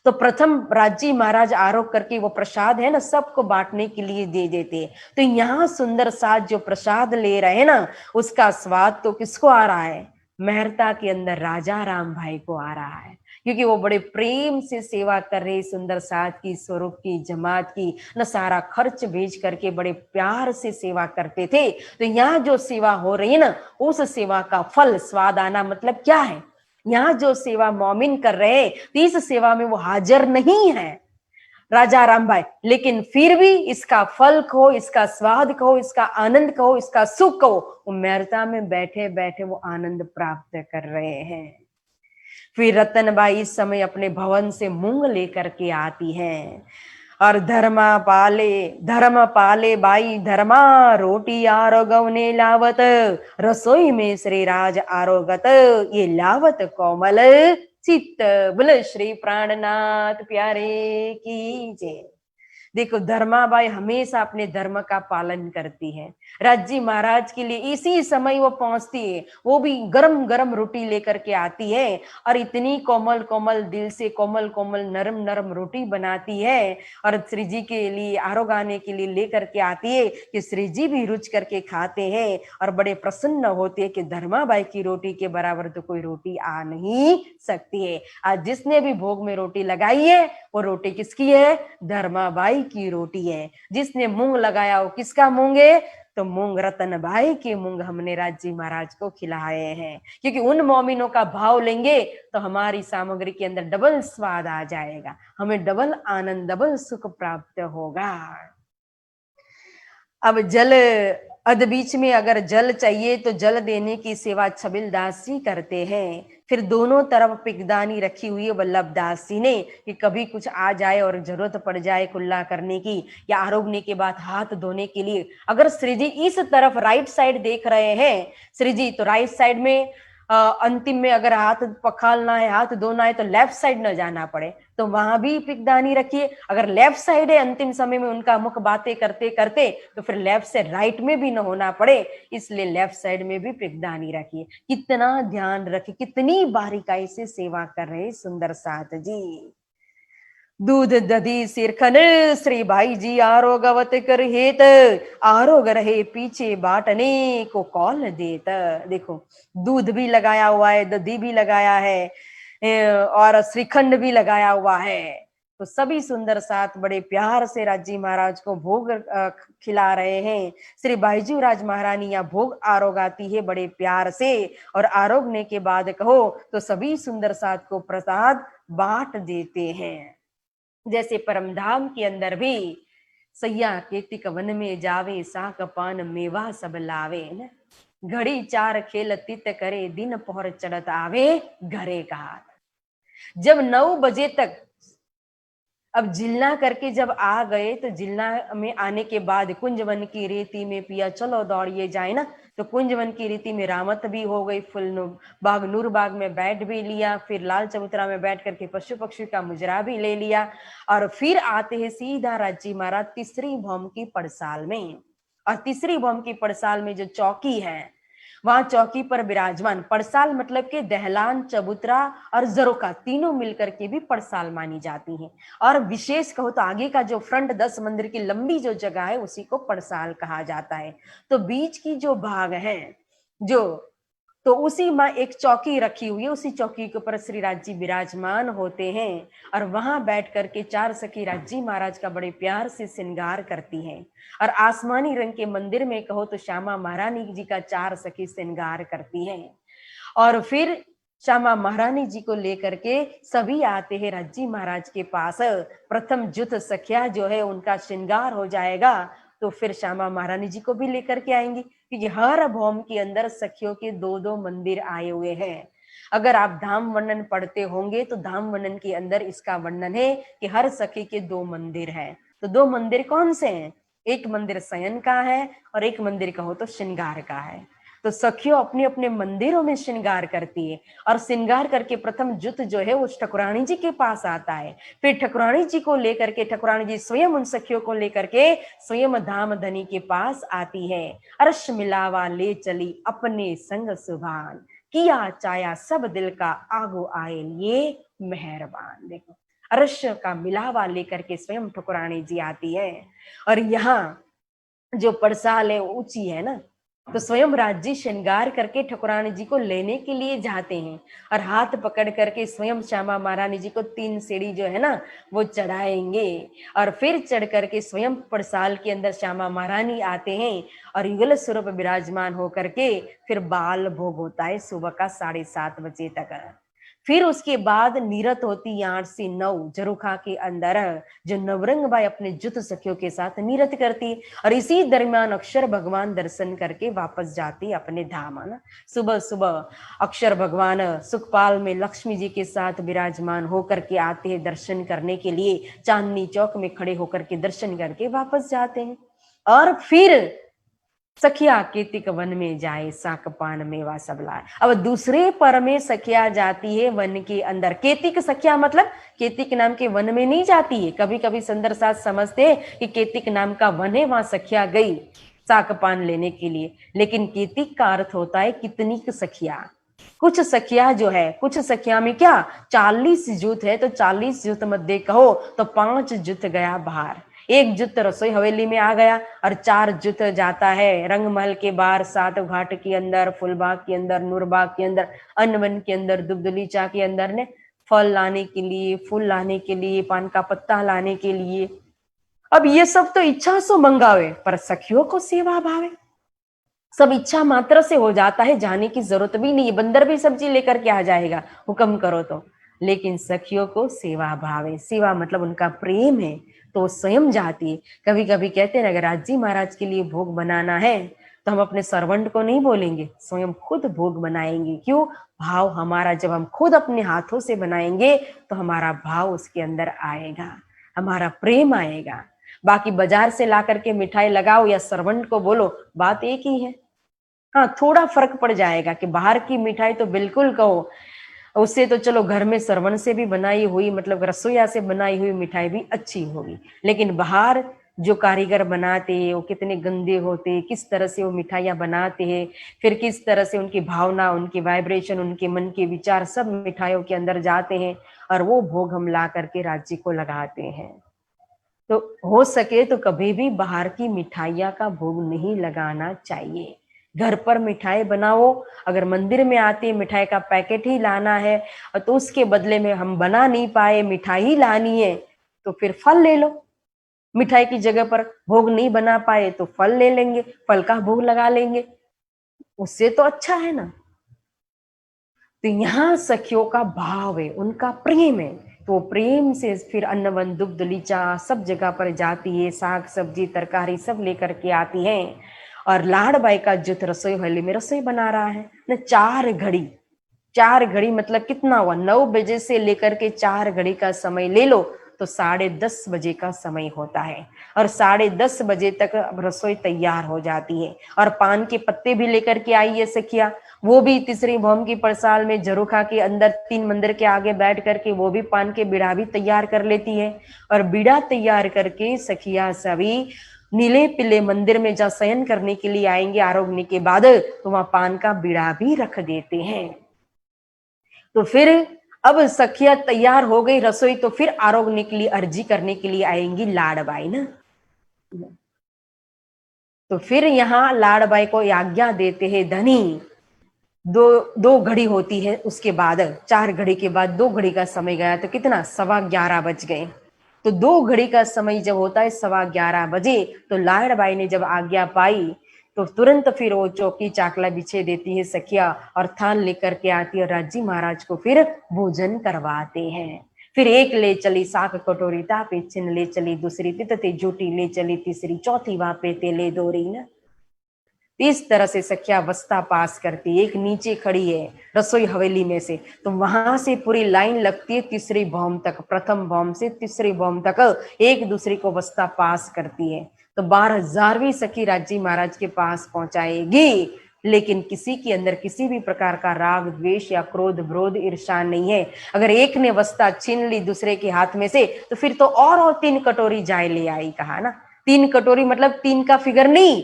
तो प्रथम राजी महाराज आरोग करके वो प्रसाद है ना सबको बांटने के लिए दे देते। तो यहाँ सुंदर साथ जो प्रसाद ले रहे हैं ना, उसका स्वाद तो किसको आ रहा है? मेहरता के अंदर राजा राम भाई को आ रहा है, क्योंकि वो बड़े प्रेम से सेवा कर रहे सुंदर साथ की, स्वरूप की, जमात की, न सारा खर्च भेज करके बड़े प्यार से सेवा करते थे। तो यहाँ जो सेवा हो रही है ना, उस सेवा का फल स्वाद आना मतलब क्या है? यहाँ जो सेवा मोमिन कर रहे हैं, तो इस सेवा में वो हाजिर नहीं है राजा राम भाई, लेकिन फिर भी इसका फल कहो, इसका स्वाद कहो, इसका आनंद कहो, इसका सुख कहो, वो मेहरता में बैठे बैठे वो आनंद प्राप्त कर रहे हैं। फिर रतनबाई इस समय अपने भवन से मूंग लेकर के आती हैं और धर्म पाले बाई धर्मा रोटी आरोगवने लावत, रसोई में श्री राज आरोगत, ये लावत कोमल चित्त। बोले श्री प्राणनाथ प्यारे की जय। देखो धर्माबाई हमेशा अपने धर्म का पालन करती है। राजी महाराज के लिए इसी समय वो पहुंचती है, वो भी गरम गरम रोटी लेकर के आती है और इतनी कोमल कोमल दिल से कोमल कोमल नरम नरम रोटी बनाती है और श्री जी के लिए आरोगाने के लिए लेकर के आती है कि श्री जी भी रुच करके खाते हैं और बड़े प्रसन्न होते हैं कि धर्माबाई की रोटी के बराबर तो कोई रोटी आ नहीं सकती है। आज जिसने भी भोग में रोटी लगाई है वो रोटी किसकी है? धर्माबाई की रोटी है। जिसने मूंग लगाया वो किसका मूंग है? तो मूंग रतन भाई के मूंग हमने राजी महाराज को खिलाए हैं, क्योंकि उन मोमिनों का भाव लेंगे तो हमारी सामग्री के अंदर डबल स्वाद आ जाएगा, हमें डबल आनंद डबल सुख प्राप्त होगा। अब जल अध बीच में अगर जल चाहिए तो जल देने की सेवा छबिलदास जी करते हैं। फिर दोनों तरफ पिकदानी रखी हुई है वल्लभ दास जी ने कि कभी कुछ आ जाए और जरूरत पड़ जाए कुल्ला करने की या आरोगने के बाद हाथ धोने के लिए। अगर श्री जी इस तरफ राइट साइड देख रहे हैं श्री जी, तो राइट साइड में अंतिम में अगर हाथ पखालना है, हाथ धोना है तो लेफ्ट साइड न जाना पड़े, तो वहां भी पिकदानी रखिए। अगर लेफ्ट साइड है अंतिम समय में उनका मुख बातें करते करते, तो फिर लेफ्ट से राइट में भी न होना पड़े, इसलिए लेफ्ट साइड में भी पिकदानी रखिए। कितना ध्यान रखे, कितनी बारीकाई से सेवा कर रहे सुंदर साथ जी। दूध दधी सिरखन श्री भाई जी आरोगवत कर हेत, आरोग रहे पीछे बाटने को कौल देत। देखो दूध भी लगाया हुआ है, दधी भी लगाया है और श्रीखंड भी लगाया हुआ है। तो सभी सुंदर साथ बड़े प्यार से राजी महाराज को भोग खिला रहे हैं। श्री बाईजू राज महारानी यहाँ भोग आरोगाती है बड़े प्यार से, और आरोगने के बाद कहो तो सभी सुंदर साथ को प्रसाद बांट देते हैं। जैसे परमधाम के अंदर भी सैया केतिक वन में जावे, साक पान मेवा सब लावे न, घड़ी चार खेल तित करे, दिन पहर चढ़त आवे घरे का। जब 9 बजे तक अब जिलना करके जब आ गए, तो जिलना में आने के बाद कुंजवन की रीति में पिया चलो दौड़िए जाए ना, तो कुंजवन की रीति में रामत भी हो गई, फुल बाग नूर बाग में बैठ भी लिया, फिर लाल चबूतरा में बैठ करके पशु पक्षी का मुजरा भी ले लिया, और फिर आते हैं सीधा राजी महाराज तीसरी भौम की पड़साल में। और तीसरी भौम की पड़साल में जो चौकी है, वहां चौकी पर विराजमान, पड़साल मतलब कि दहलान, चबूतरा और जरोखा तीनों मिलकर के भी पड़साल मानी जाती है। और विशेष कहो तो आगे का जो फ्रंट 10 मंदिर की लंबी जो जगह है उसी को पड़साल कहा जाता है। तो बीच की जो भाग है जो, तो उसी में एक चौकी रखी हुई है, उसी चौकी के ऊपर श्री राज जी विराजमान होते हैं और वहां बैठ करके चार सखी राज जी महाराज का बड़े प्यार से श्रृंगार करती हैं। और आसमानी रंग के मंदिर में कहो तो श्यामा महारानी जी का चार सखी श्रृंगार करती हैं। और फिर श्यामा महारानी जी को लेकर के सभी आते हैं राज्जी महाराज के पास। प्रथम जुत सखिया जो है उनका श्रृंगार हो जाएगा तो फिर श्यामा महारानी जी को भी लेकर के आएंगी, क्योंकि हर भौम के अंदर सखियों के दो दो मंदिर आए हुए हैं। अगर आप धाम वर्णन पढ़ते होंगे तो धाम वर्णन के अंदर इसका वर्णन है कि हर सखी के दो मंदिर हैं। तो दो मंदिर कौन से हैं? एक मंदिर शयन का है और एक मंदिर कहो तो श्रृंगार का है। तो सखियों अपने अपने मंदिरों में श्रृंगार करती है और श्रृंगार करके प्रथम जुत जो है वो ठाकुरानी जी के पास आता है। फिर ठाकुरानी जी को लेकर के ठाकुरानी जी स्वयं उन सखियों को लेकर के स्वयं धाम धनी के पास आती है। अर्श मिलावा ले चली अपने संग सुभान, किया चाया सब दिल का आगो आए ये मेहरबान। देखो अर्श का मिलावा लेकर के स्वयं ठाकुरानी जी आती है। और यहाँ जो पड़साल है ऊंची है ना, तो स्वयं राज्य श्रृंगार करके ठाकुरानी जी को लेने के लिए जाते हैं और हाथ पकड़ करके स्वयं श्यामा महारानी जी को 3 सीढ़ी जो है ना वो चढ़ाएंगे और फिर चढ़ करके स्वयं पड़साल के अंदर श्यामा महारानी आते हैं और युगल स्वरूप विराजमान होकर के फिर बाल भोग होता है सुबह का 7:30 बजे तक। फिर उसके बाद नीरत होती 8 से 9 जरूखा के अंदर, जो नवरंग बाई अपने जुत सखियों के साथ नीरत करती और इसी दरमियान अक्षर भगवान दर्शन करके वापस जाती अपने धाम। ना सुबह सुबह अक्षर भगवान सुखपाल में लक्ष्मी जी के साथ विराजमान होकर के आते हैं दर्शन करने के लिए, चांदनी चौक में खड़े होकर के दर्शन करके वापस जाते हैं। और फिर सखिया केतिक वन में जाए साक पान मेवा सब लाए। अब दूसरे पर में सखिया जाती है वन के अंदर। केतिक सखिया मतलब केतिक नाम के वन में नहीं जाती है। कभी कभी संदर साथ समझते हैं कि केतिक नाम का वन है, वहां सखिया गई साक पान लेने के लिए, लेकिन केतिक का अर्थ होता है कितनी सखिया। कुछ सखिया जो है, कुछ सखिया में क्या 40 जुट है, तो 40 जुट मध्य कहो तो 5 जुट गया बाहर, 1 जुट रसोई हवेली में आ गया और 4 जुट जाता है रंगमहल के बाहर, 7 घाट के अंदर, फूलबाग के अंदर, नूरबाग के अंदर, अन्नवन के अंदर, दुग्धलीचा के अंदर ने फल लाने के लिए, फूल लाने के लिए, पान का पत्ता लाने के लिए। अब ये सब तो इच्छा से मंगावे, पर सखियों को सेवा भावे। सब इच्छा मात्र से हो जाता है, जाने की जरूरत भी नहीं है। बंदर भी सब्जी लेकर के आ जाएगा हुक्म करो तो, लेकिन सखियों को सेवा भाव है। सेवा मतलब उनका प्रेम है तो स्वयं जाती है। कभी कभी कहते हैं अगर राज जी महाराज के लिए भोग बनाना है तो हम अपने सर्वेंट को नहीं बोलेंगे, स्वयं खुद भोग बनाएंगे। क्यों? भाव हमारा, जब हम खुद अपने हाथों से बनाएंगे तो हमारा भाव उसके अंदर आएगा, हमारा प्रेम आएगा। बाकी बाजार से ला करके मिठाई लगाओ या सर्वेंट को बोलो, बात एक ही है। हाँ, थोड़ा फर्क पड़ जाएगा कि बाहर की मिठाई तो बिल्कुल कहो, उससे तो चलो घर में सर्वन से भी बनाई हुई, मतलब रसोईया से बनाई हुई मिठाई भी अच्छी होगी, लेकिन बाहर जो कारीगर बनाते हैं वो कितने गंदे होते हैं, किस तरह से वो मिठाइयाँ बनाते हैं, फिर किस तरह से उनकी भावना, उनकी वाइब्रेशन, उनके मन के विचार सब मिठाइयों के अंदर जाते हैं और वो भोग हम ला करके राज्य को लगाते हैं। तो हो सके तो कभी भी बाहर की मिठाइयाँ का भोग नहीं लगाना चाहिए। घर पर मिठाई बनाओ। अगर मंदिर में आती मिठाई का पैकेट ही लाना है तो उसके बदले में हम बना नहीं पाए, मिठाई ही लानी है, तो फिर फल ले लो। मिठाई की जगह पर भोग नहीं बना पाए तो फल ले लेंगे, फल का भोग लगा लेंगे, उससे तो अच्छा है ना। तो यहाँ सखियों का भाव है, उनका प्रेम है, तो प्रेम से फिर अन्नवन दुग्ध लीचा सब जगह पर जाती है, साग सब्जी तरकारी सब लेकर के आती है। और लाड़बाई का जुत रसोई हवेली में रसोई बना रहा है न। 4 घड़ी मतलब कितना हुआ, 9 बजे से लेकर के 4 घड़ी का समय ले लो तो 10:30 बजे का समय होता है और 10:30 बजे तक रसोई तैयार हो जाती है। और पान के पत्ते भी लेकर के आई है सखिया, वो भी तीसरी भौम की पड़साल में जरूखा के अंदर 3 मंदिर के आगे बैठ करके वो भी पान के बीड़ा भी तैयार कर लेती है। और बीड़ा तैयार करके सखिया सभी नीले पीले मंदिर में जहाँ शयन करने के लिए आएंगे आरोग्य के बाद, तो वहां पान का बीड़ा भी रख देते हैं। तो फिर अब सखिया तैयार हो गई रसोई, तो फिर आरोग्य के लिए अर्जी करने के लिए आएंगी लाड़बाई ना। तो फिर यहाँ लाड़बाई को आज्ञा देते हैं धनी, दो घड़ी होती है, उसके बाद 4 घड़ी के बाद 2 घड़ी का समय गया, तो कितना 11:15 बज गए। तो 2 घड़ी का समय जब होता है 11:15 बजे, तो लाड़बाई ने जब आज्ञा पाई तो तुरंत फिर वो चौकी चाकला बिछे देती है सखिया, और थाल लेकर के आती है, राज्जी महाराज को फिर भोजन करवाते हैं। फिर एक ले चली साक कटोरी, तापे छिन ले चली, दूसरी तितते जूटी ले चली, तीसरी चौथी वापे तेले दोरी न। इस तरह से सखिया अवस्था पास करती। एक नीचे खड़ी है रसोई हवेली में से, तो वहां से पूरी लाइन लगती है तीसरी भौम तक, प्रथम भौम से तीसरी भौम तक एक दूसरे को अवस्था पास करती है। तो 12,000वीं सखी राज्जी महाराज के पास पहुंचाएगी, लेकिन किसी के अंदर किसी भी प्रकार का राग द्वेष या क्रोध विरोध ईर्ष्या नहीं है। अगर एक ने अवस्था छीन ली दूसरे के हाथ में से, तो फिर तो और 3 कटोरी जाए ले आई, कहा ना 3 कटोरी, मतलब 3 का फिगर नहीं,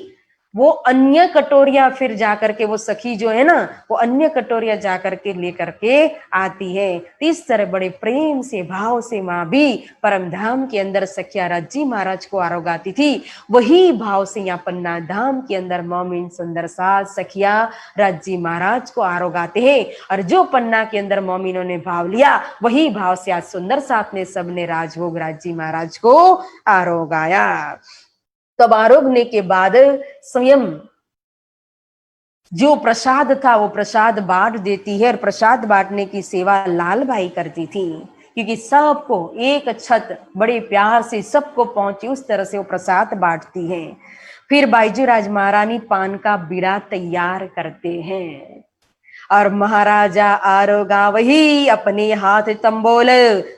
वो अन्य कटोरियां फिर जाकर के वो सखी जो है ना, वो अन्य कटोरियां जाकर के लेकर के आती है। इस तरह बड़े प्रेम से भाव से माँ भी परम धाम के अंदर सखिया राज्जी महाराज को आरोगाती थी। वही भाव से यहाँ पन्ना धाम के अंदर मोमिन सुंदर साथ सखिया राज्जी महाराज को आरोगाते हैं। और जो पन्ना के अंदर मोमिनों ने भाव लिया, वही भाव से आज सुंदर साथ ने सबने राजभोग राज्जी महाराज को आरोगाया। तब आरोगने के बाद स्वयं जो प्रसाद था वो प्रसाद बांट देती है, और प्रसाद बांटने की सेवा लालबाई करती थी, क्योंकि सबको एक छत बड़े प्यार से सबको पहुंचे उस तरह से वो प्रसाद बांटती है। फिर बाईजूराज महारानी पान का बीड़ा तैयार करते हैं, और महाराजा आरोगा वही अपने हाथ तंबोल,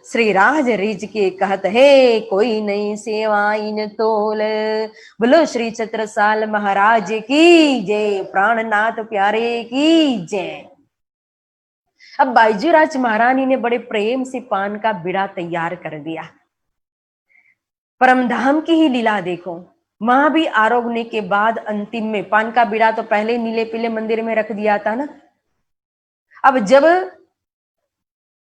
श्री राज रिज के कहत है कोई नहीं सेवा इन तोल। बोलो श्री छत्रसाल महाराज की जय, प्राणनाथ प्यारे की जय। अब बाईजूराज महारानी ने बड़े प्रेम से पान का बीड़ा तैयार कर दिया। परमधाम की ही लीला देखो, वहां भी आरोगने के बाद अंतिम में पान का बीड़ा तो पहले नीले पीले मंदिर में रख दिया था ना। अब जब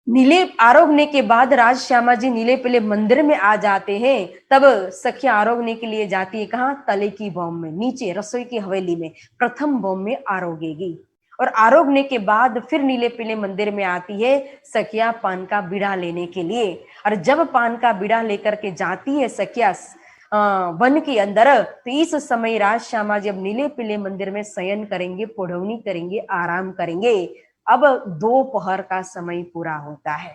नीले आरोगने के बाद राज श्यामा जी नीले पीले मंदिर में आ जाते हैं, तब सखिया आरोगने के लिए जाती है, कहाँ तले की बॉम में, नीचे रसोई की हवेली में प्रथम बॉम में आरोगेगी। और आरोगने के बाद फिर नीले पीले मंदिर में आती है सखिया पान का बीड़ा लेने के लिए। और जब पान का बीड़ा लेकर के जाती है सखिया वन के अंदर, तो इस समय राज श्यामा जी अब नीले पीले मंदिर में शयन करेंगे, पुढ़ौनी करेंगे, आराम करेंगे। अब दोपहर का समय पूरा होता है,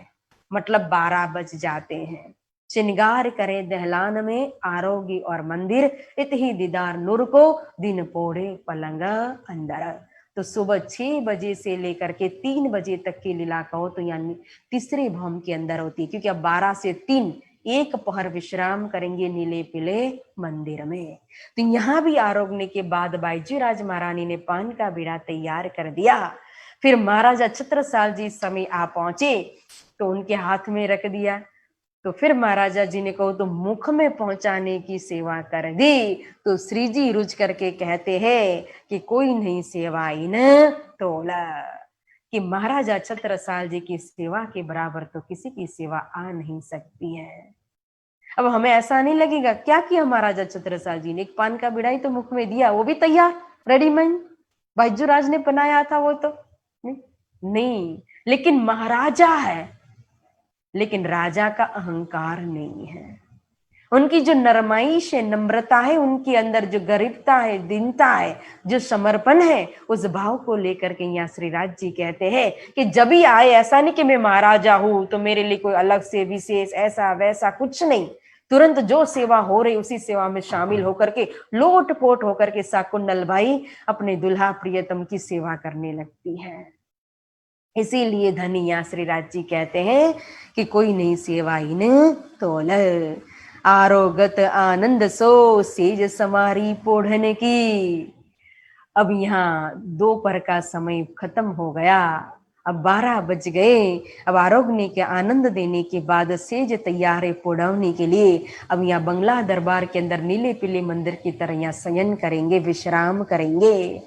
मतलब 12 बज जाते हैं। श्रृंगार करे दहलान में आरोगी और मंदिर, इतही दीदार नूर को दिन पोड़े पलंग अंदर। तो सुबह 6 बजे से लेकर के 3 बजे तक की लीला कहो तो यानी तीसरे भौम के अंदर होती है, क्योंकि अब 12 से 3 एक पहर विश्राम करेंगे नीले पीले मंदिर में। तो यहाँ भी आरोगने के बाद बाईजूराज महारानी ने पान का बीड़ा तैयार कर दिया। फिर महाराजा छत्रसाल जी समय आ पहुंचे तो उनके हाथ में रख दिया। तो फिर महाराजा जी ने कहो तो मुख में पहुंचाने की सेवा कर दी। तो श्री जी रुझ करके कहते हैं कि कोई नहीं सेवा इन तोला, कि महाराजा छत्रसाल जी की सेवा के बराबर तो किसी की सेवा आ नहीं सकती है। अब हमें ऐसा नहीं लगेगा क्या किया महाराजा छत्रसाल जी ने, एक पान का बीड़ा ही तो मुख में दिया, वो भी तैयार रेडीमेड बाईजूराज ने बनाया था, वो तो नहीं। लेकिन महाराजा है, लेकिन राजा का अहंकार नहीं है। उनकी जो नरमाइश है, नम्रता है, उनके अंदर जो गरीबता है, दीनता है, जो समर्पण है, उस भाव को लेकर के यहाँ श्री राज जी कहते हैं कि जब भी आए, ऐसा नहीं कि मैं महाराजा हूं तो मेरे लिए कोई अलग से विशेष ऐसा वैसा कुछ नहीं। तुरंत जो सेवा हो रही उसी सेवा में शामिल होकर के लोट पोट होकर के साकुंडल भाई अपने दुल्हा प्रियतम की सेवा करने लगती है। इसीलिए धनिया श्री राज जी कहते हैं कि कोई नहीं सेवा इन तोल, आरोगत आनंद सो सेज समारी पोढ़ने की। अब यहाँ दोपहर का समय खत्म हो गया अब 12 बज गए। अब आरोग्य के आनंद देने के बाद सेज तैयार है पोड़ावनी के लिए। अब यहाँ बंगला दरबार के अंदर नीले पीले मंदिर की तरह यहाँ शयन करेंगे, विश्राम करेंगे।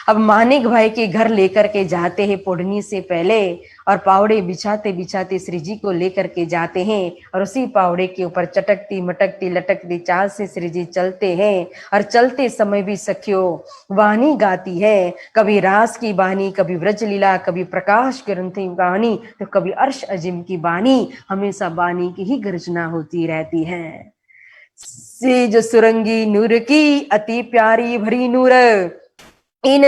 अब मानिक भाई के घर लेकर के जाते हैं पोड़नी से पहले, और पावड़े बिछाते बिछाते श्री जी को लेकर के जाते हैं, और उसी पावड़े के ऊपर चटकती मटकती लटकती चाल से श्री जी चलते हैं। और चलते समय भी सखियों वाणी गाती है, कभी रास की वाणी, कभी व्रजलीला, कभी प्रकाश ग्रंथि वाणी, तो कभी अर्श अजिम की वाणी। हमेशा वाणी की ही गर्जना होती रहती है। सेज सुरंगी नूर की अति प्यारी भरी नूर, इन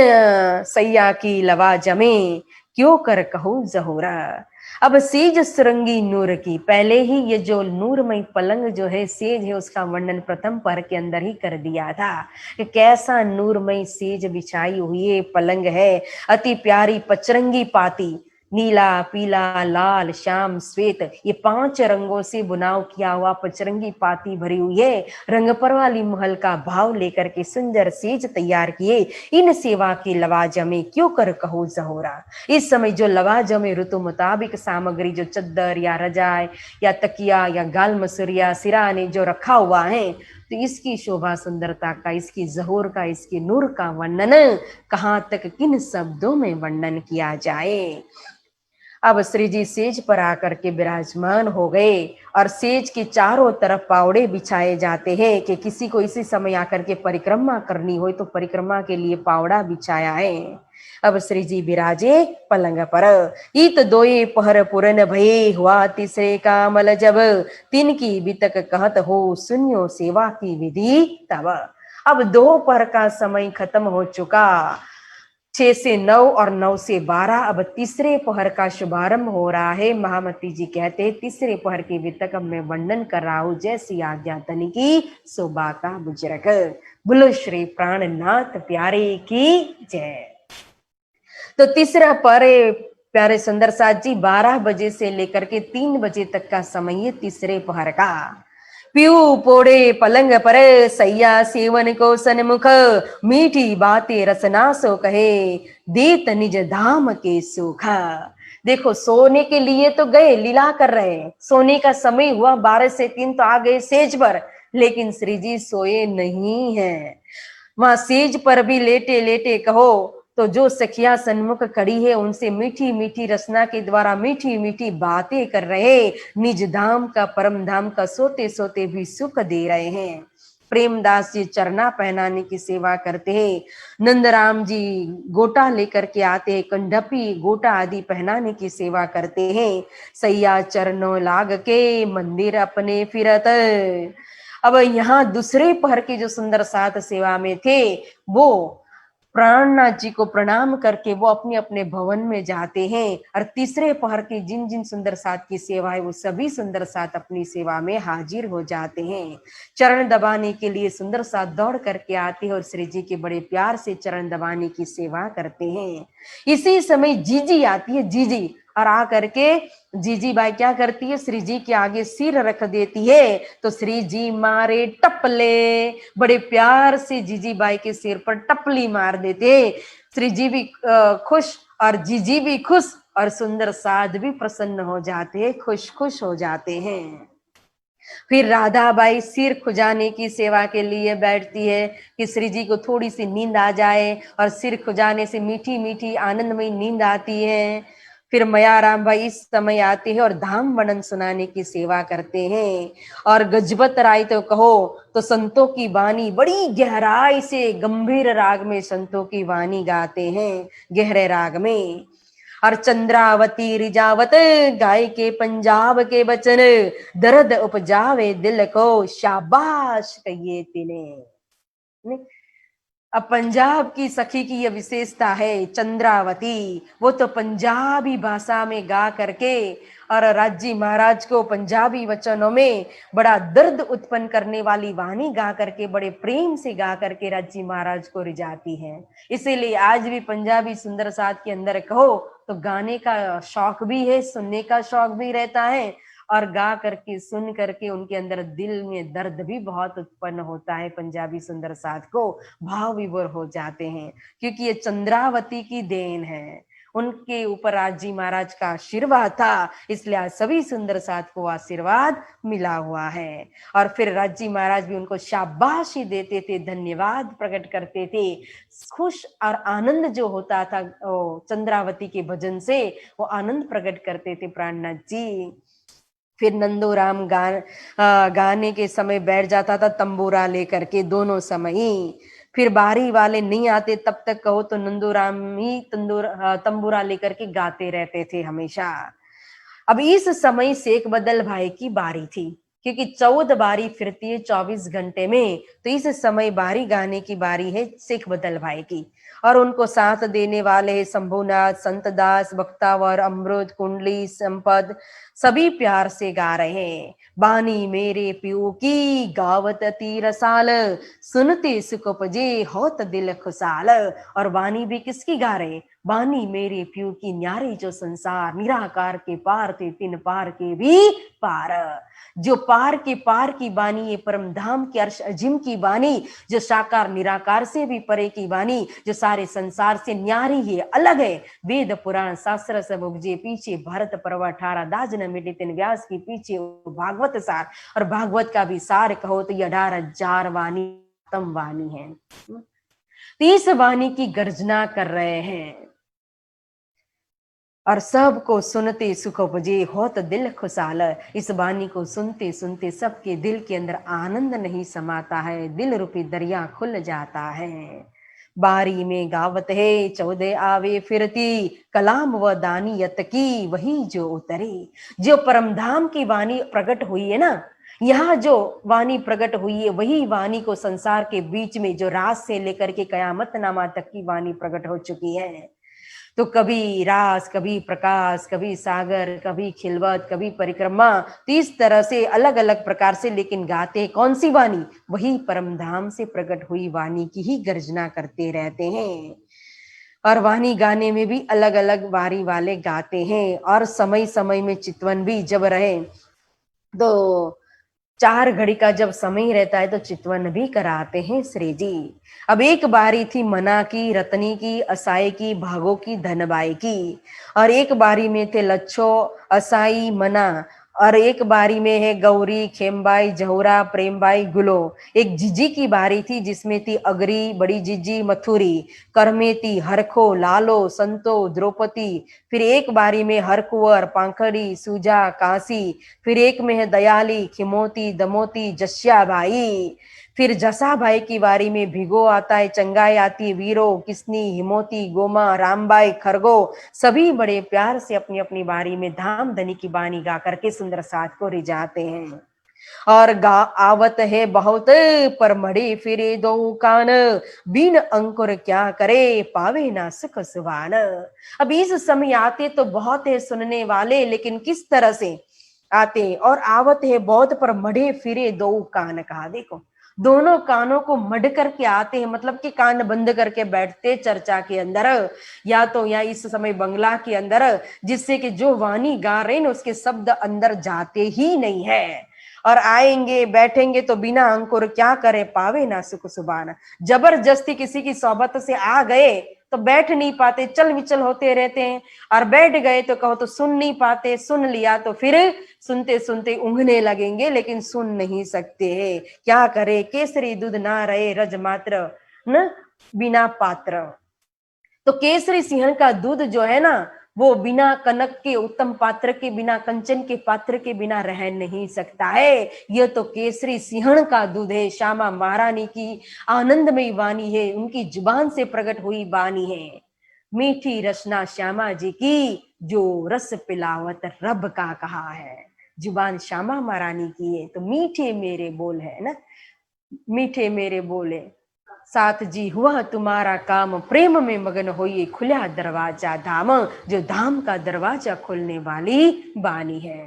सैया की लवा जमे, क्यों कर कहूं जहोरा। अब सेज सुरंगी नूर की, पहले ही ये जो नूरमय पलंग जो है सेज है उसका वर्णन प्रथम पहर के अंदर ही कर दिया था कि कैसा नूरमय सेज बिछाई हुई पलंग है। अति प्यारी पचरंगी पाती, नीला पीला लाल श्याम श्वेत, ये 5 रंगों से बुनाव किया हुआ पचरंगी पाती भरी हुई है। रंग पर वाली महल का भाव लेकर के सुंदर सेज तैयार किए। इन सेवा की लवाजमे क्यों कर कहो जहोरा। इस समय जो लवाजमे ऋतु मुताबिक सामग्री, जो चद्दर या रजाई या तकिया या गाल मसूरिया सिराने जो रखा हुआ है, तो इसकी शोभा सुंदरता का, इसकी जहूर का, इसकी नूर का वर्णन कहाँ तक किन शब्दों में वर्णन किया जाए। अब श्री जी सेज पर आकर के विराजमान हो गए, और सेज के चारों तरफ पावड़े बिछाए जाते हैं कि किसी को इसी समय आकर के परिक्रमा करनी हो तो परिक्रमा के लिए पावड़ा बिछाया है। अब श्री जी विराजे पलंग पर। इत दोए पहर पुरन भये, हुआ तीसरे कामल जब, तीन की बितक कहत हो सुनियो सेवा की विधि तब। अब 2 पहर का समय खत्म हो चुका, 6 से 9 और 9 से 12। अब तीसरे पहर का शुभारंभ हो रहा है। महामती जी कहते हैं तीसरे पहर के वितक मैं वर्णन कर रहा हूं, जैसी आज्ञा तन की शोभा का बुजरक। बोलो श्री प्राणनाथ प्यारे की जय। तो तीसरा पहर प्यारे सुंदर साथ जी 12 बजे से लेकर के 3 बजे तक का समय है तीसरे पहर का। पीऊ पोड़े पलंग पर सैया सेवन को सन्मुख, मीठी बातें रसना सो कहे, देत निज धाम के सुखा। देखो सोने के लिए तो गए, लीला कर रहे हैं, सोने का समय हुआ 12 से 3 तो आ गए सेज पर, लेकिन श्री जी सोए नहीं है। वहां सेज पर भी लेटे लेटे कहो तो जो सखिया सन्मुख खड़ी है उनसे मीठी मीठी रसना के द्वारा मीठी मीठी बातें कर रहे, निज धाम का परम धाम का सोते सोते भी सुख दे रहे हैं। प्रेमदास जी चरना पहनाने की सेवा करते हैं, नंदराम जी गोटा लेकर के आते हैं, कंडपी गोटा आदि पहनाने की सेवा करते हैं। सैया चरणों लाग के मंदिर अपने फिरत। अब यहाँ दूसरे पहर के जो सुंदर साथ सेवा में थे, वो प्राणनाथ जी को प्रणाम करके वो अपने अपने भवन में जाते हैं, और तीसरे पहर के जिन जिन सुंदर साथ की सेवा है वो सभी सुंदर साथ अपनी सेवा में हाजिर हो जाते हैं। चरण दबाने के लिए सुंदर साथ दौड़ करके आते हैं और श्री जी के बड़े प्यार से चरण दबाने की सेवा करते हैं। इसी समय जीजी आती है, जीजी, और आ करके जीजी बाई क्या करती है, श्री जी के आगे सिर रख देती है, तो श्री जी मारे टपले, बड़े प्यार से जीजी बाई के सिर पर टपली मार देते। श्री जी भी खुश और जीजी भी खुश, और सुंदर साध भी प्रसन्न हो जाते हैं, खुश खुश हो जाते हैं। फिर राधाबाई सिर खुजाने की सेवा के लिए बैठती है कि श्री जी को थोड़ी सी नींद आ जाए, और सिर खुजाने से मीठी मीठी आनंदमयी नींद आती है। फिर मयाराम भाई इस समय आते हैं और धाम वर्णन सुनाने की सेवा करते हैं। और गजबत राय तो कहो तो संतों की वाणी बड़ी गहराई से गंभीर राग में संतों की वाणी गाते हैं, गहरे राग में। और चंद्रावती रिजावत गाय के पंजाब के बचन, दर्द उपजावे दिल को शाबाश कहिए तिने। अब पंजाब की सखी की यह विशेषता है चंद्रावती, वो तो पंजाबी भाषा में गा करके और राज्य महाराज को पंजाबी वचनों में बड़ा दर्द उत्पन्न करने वाली वाणी गा करके, बड़े प्रेम से गा करके राज्य महाराज को रिझाती है। इसीलिए आज भी पंजाबी सुंदर साथ के अंदर कहो तो गाने का शौक भी है, सुनने का शौक भी रहता है, और गा करके सुन करके उनके अंदर दिल में दर्द भी बहुत उत्पन्न होता है। पंजाबी सुंदर साथ को भाव विभोर हो जाते हैं, क्योंकि ये चंद्रावती की देन है। उनके ऊपर आज जी महाराज का आशीर्वाद था, इसलिए आज सभी सुंदर साथ को आशीर्वाद मिला हुआ है। और फिर राज जी महाराज भी उनको शाबाशी देते थे, धन्यवाद प्रकट करते थे। खुश और आनंद जो होता था चंद्रावती के भजन से, वो आनंद प्रकट करते थे प्राणनाथ जी। फिर नंदोराम गाने के समय बैठ जाता था तंबूरा लेकर के, दोनों समय ही। फिर बारी वाले नहीं आते तब तक कहो तो नंदोराम ही तंबूरा लेकर के गाते रहते थे हमेशा। अब इस समय शेख बदल भाई की बारी थी, क्योंकि 14 बारी फिरती है 24 घंटे में, तो इस समय बारी गाने की बारी है शेख बदल भाई की। और उनको साथ देने वाले शंभुनाथ, संतदास, भक्तावर, अमृत, कुंडली, संपद सभी प्यार से गा रहे हैं। बानी मेरे प्यू की गावत अति रसाल, सुनते सुख उपजे होत दिल खुशाल। और वाणी भी किसकी गा रहे? बानी मेरे प्यू की, न्यारे जो संसार, निराकार के पार थे तीन पार के भी पार। जो पार के पार की बानी, ये परम धाम के अर्श अजीम की बानी, जो साकार निराकार से भी परे की बानी, जो सारे संसार से न्यारी है, अलग है। वेद पुराण शास्त्र सब उपजे पीछे, भारत पर्व 18 दाज न मिटे तिन व्यास की पीछे भागवत सार। और भागवत का भी सार कहो तो 18,000 वाणी उत्तम वाणी है। 30 वाणी की गर्जना कर रहे हैं और सबको सुनते सुख उपजे होत दिल खुशाल। इस वाणी को सुनते सुनते सबके दिल के अंदर आनंद नहीं समाता है, दिल रूपी दरिया खुल जाता है। बारी में गावत है 14 आवे फिरती, कलाम व दानियत की वही जो उतरे। जो परमधाम की वाणी प्रकट हुई है ना, यहाँ जो वाणी प्रकट हुई है, वही वाणी को संसार के बीच में जो रास से लेकर के कयामत नामा तक की वाणी प्रकट हो चुकी है। तो कभी रास, कभी प्रकाश, कभी सागर, कभी खिलवत, कभी परिक्रमा, तो इस तरह से अलग अलग प्रकार से, लेकिन गाते कौन सी वाणी? वही परमधाम से प्रकट हुई वाणी की ही गर्जना करते रहते हैं। और वाणी गाने में भी अलग अलग बारी वाले गाते हैं। और समय समय में चितवन भी जब रहे तो 4 घड़ी का जब समय रहता है तो चितवन भी कराते हैं श्री जी। अब एक बारी थी मना की, रतनी की, असाई की, भागो की, धनबाई की। और एक बारी में थे लच्छो, असाई, मना। और एक बारी में है गौरी, खेमबाई, जहुरा, प्रेमबाई, गुलो। एक जीजी की बारी थी जिसमें थी अगरी, बड़ी जीजी, मथुरी, करमेती, हरखो, लालो, संतो, द्रौपदी। फिर एक बारी में हरकुंवर, पाखड़ी, सूजा, कांसी। फिर एक में है दयाली, खिमोती, दमोती, जस्या भाई। फिर जसा भाई की बारी में भिगो आता है, चंगाई आती, वीरो, किसनी, हिमोती, गोमा, रामबाई, खरगो। सभी बड़े प्यार से अपनी अपनी बारी में धाम धनी की बानी गा करके सुंदर साथ को रिझाते हैं। और आवत है बहुत पर मड़े फिरे दो कान, बिन अंकुर क्या करे पावे ना सुख सुभान। अब इस समय आते तो बहुत है सुनने वाले, लेकिन किस तरह से आते? और आवत है बहुत पर मड़े फिरे दो कान, कहा देखो दोनों कानों को मड करके आते हैं, मतलब कि कान बंद करके बैठते चर्चा के अंदर, या तो या इस समय बंगला के अंदर, जिससे कि जो वाणी गा रहे हैं उसके शब्द अंदर जाते ही नहीं है। और आएंगे बैठेंगे तो बिना अंकुर क्या करे पावे ना सुख सुभान। जबरदस्ती किसी की सोबत से आ गए तो बैठ नहीं पाते, चल विचल होते रहते हैं। और बैठ गए तो कहो तो सुन नहीं पाते, सुन लिया तो फिर सुनते सुनते ऊँघने लगेंगे, लेकिन सुन नहीं सकते हैं। क्या करे केसरी दूध ना रहे रज मात्र न बिना पात्र। तो केसरी सिंह का दूध जो है ना, वो बिना कनक के उत्तम पात्र के, बिना कंचन के पात्र के बिना रह नहीं सकता है। यह तो केसरी सिंहण का दूध है, श्यामा महारानी की आनंदमयी वाणी है, उनकी जुबान से प्रकट हुई वाणी है। मीठी रचना श्यामा जी की, जो रस पिलावत रब का कहा है। जुबान श्यामा महारानी की है, तो मीठे मेरे बोल है ना, मीठे मेरे बोले। साथ जी हुआ तुम्हारा काम, प्रेम में मगन होइए खुला दरवाजा धाम। जो धाम का दरवाजा खोलने वाली बानी है।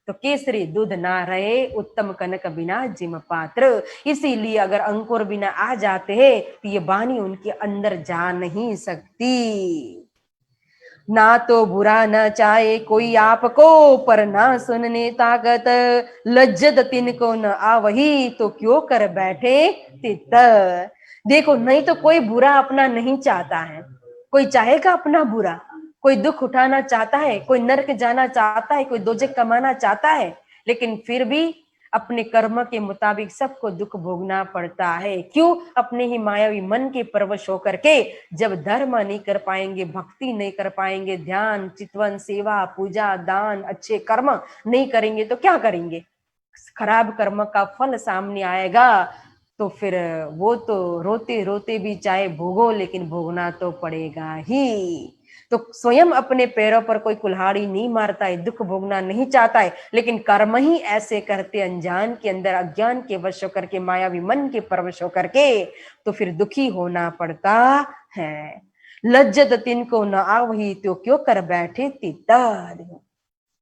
तो केसरी दूध ना रहे उत्तम कनक बिना जिम पात्र। इसीलिए अगर अंकुर बिना आ जाते हैं तो ये बानी उनके अंदर जा नहीं सकती। ना तो बुरा न चाहे कोई आपको, पर ना सुनने ताकत, लज्जत तिनको न आवही, तो क्यों कर बैठे तित। देखो नहीं तो कोई बुरा अपना नहीं चाहता है, कोई चाहेगा अपना बुरा? कोई दुख उठाना चाहता है, कोई नरक जाना चाहता है, कोई दोजख कमाना चाहता है, लेकिन फिर भी अपने कर्म के मुताबिक सबको दुख भोगना पड़ता है। क्यों? अपने ही मायावी मन के परवश होकर के जब धर्म नहीं कर पाएंगे, भक्ति नहीं कर पाएंगे, ध्यान, चितवन, सेवा, पूजा, दान, अच्छे कर्म नहीं करेंगे तो क्या करेंगे? खराब कर्म का फल सामने आएगा तो फिर वो तो रोते रोते भी चाहे भोगो, लेकिन भोगना तो पड़ेगा ही। तो स्वयं अपने पैरों पर कोई कुल्हाड़ी नहीं मारता है, दुख भोगना नहीं चाहता है, लेकिन कर्म ही ऐसे करते अनजान के अंदर, अज्ञान के वश होकर के, मायावी मन के परवश होकर के, तो फिर दुखी होना पड़ता है। लज्जत तिनको न आवही तो क्यों कर बैठे तितर।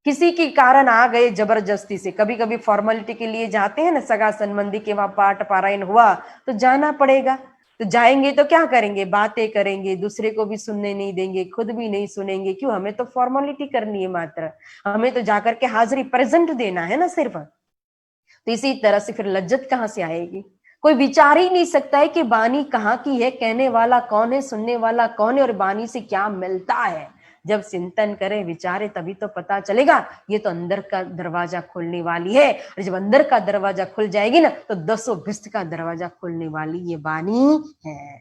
किसी के कारण आ गए जबरदस्ती से, कभी कभी फॉर्मेलिटी के लिए जाते हैं ना, सगा संबंधी के वहां पाठ पारायण हुआ तो जाना पड़ेगा, तो जाएंगे तो क्या करेंगे? बातें करेंगे, दूसरे को भी सुनने नहीं देंगे, खुद भी नहीं सुनेंगे। क्यों? हमें तो फॉर्मेलिटी करनी है मात्र, हमें तो जाकर के हाजिरी प्रेजेंट देना है ना सिर्फ। तो इसी तरह से फिर लज्जत कहाँ से आएगी? कोई विचार ही नहीं सकता है कि बानी कहाँ की है, कहने वाला कौन है, सुनने वाला कौन है, और बानी से क्या मिलता है। जब चिंतन करे, विचारे, तभी तो पता चलेगा। ये तो अंदर का दरवाजा खोलने वाली है, और जब अंदर का दरवाजा खुल जाएगी ना तो 10 भिस्त का दरवाजा खोलने वाली ये बानी है।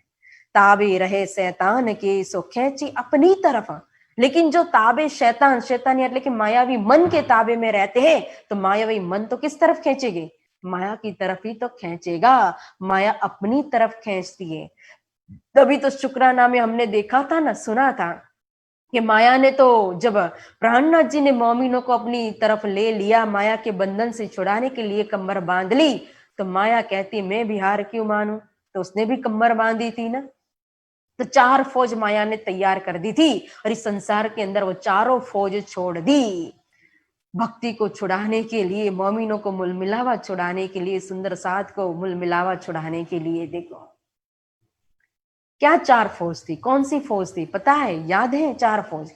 ताबे रहे शैतान के सो खींची अपनी तरफ। लेकिन जो ताबे शैतान, शैतान यानी कि मायावी मन के ताबे में रहते हैं, तो मायावी मन तो किस तरफ खींचेगे? माया की तरफ ही तो खींचेगा। माया अपनी तरफ खींचती है। तभी तो शुक्राना में हमने देखा था ना, सुना था कि माया ने तो जब प्राणनाथ जी ने मोमिनों को अपनी तरफ ले लिया, माया के बंधन से छुड़ाने के लिए कमर बांध ली, तो माया कहती मैं भी हार क्यों मानूं, तो उसने भी कमर बांधी थी ना। तो 4 फौज माया ने तैयार कर दी थी, और इस संसार के अंदर वो चारों फौज छोड़ दी, भक्ति को छुड़ाने के लिए, मोमिनों को मुलमिलावा छुड़ाने के लिए, सुंदर साथ को मुलमिलावा छुड़ाने के लिए। देखो क्या 4 फौज थी, कौन सी फौज थी पता है? याद है? 4 फौज,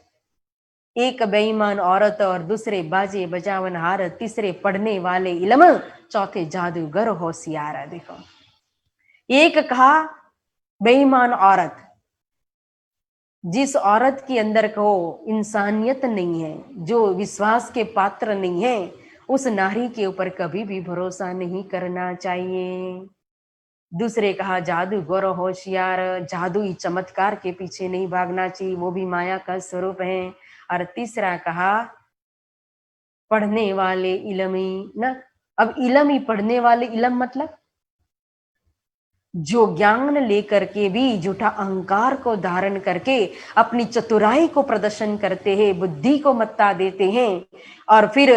एक बेईमान औरत, और दूसरे बाजे बजावन हार, तीसरे पढ़ने वाले इल्म, चौथे जादूगर होशियार। देखो, एक कहा बेईमान औरत, जिस औरत के अंदर को इंसानियत नहीं है, जो विश्वास के पात्र नहीं है, उस नारी के ऊपर कभी भी भरोसा नहीं करना चाहिए। दूसरे कहा जादूगर होशियार, जादुई चमत्कार के पीछे नहीं भागना चाहिए, वो भी माया का स्वरूप है। और तीसरा कहा पढ़ने वाले इलमी ना। अब इलमी, पढ़ने वाले इलम मतलब जो ज्ञान लेकर के भी झूठा अहंकार को धारण करके अपनी चतुराई को प्रदर्शन करते हैं, बुद्धि को मत्ता देते हैं, और फिर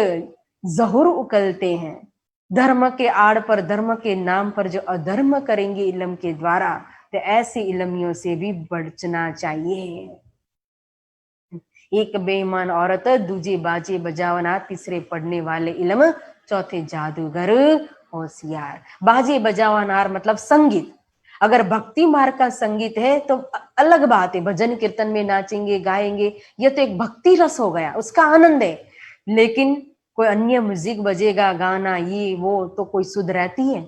जहूर उकलते हैं। धर्म के आड़ पर, धर्म के नाम पर जो अधर्म करेंगे इल्म के द्वारा, तो ऐसे इल्मियों से भी बचना चाहिए। एक बेईमान औरत, दूजे बाजे बजावना, तीसरे पढ़ने वाले इल्म, चौथे जादूगर होशियार। बाजे बजावनार मतलब संगीत। अगर भक्ति मार्ग का संगीत है तो अलग बात है, भजन कीर्तन में नाचेंगे गाएंगे, ये तो एक भक्ति रस हो गया, उसका आनंद है। लेकिन कोई अन्य म्यूजिक बजेगा, गाना ये वो, तो कोई सुध रहती है?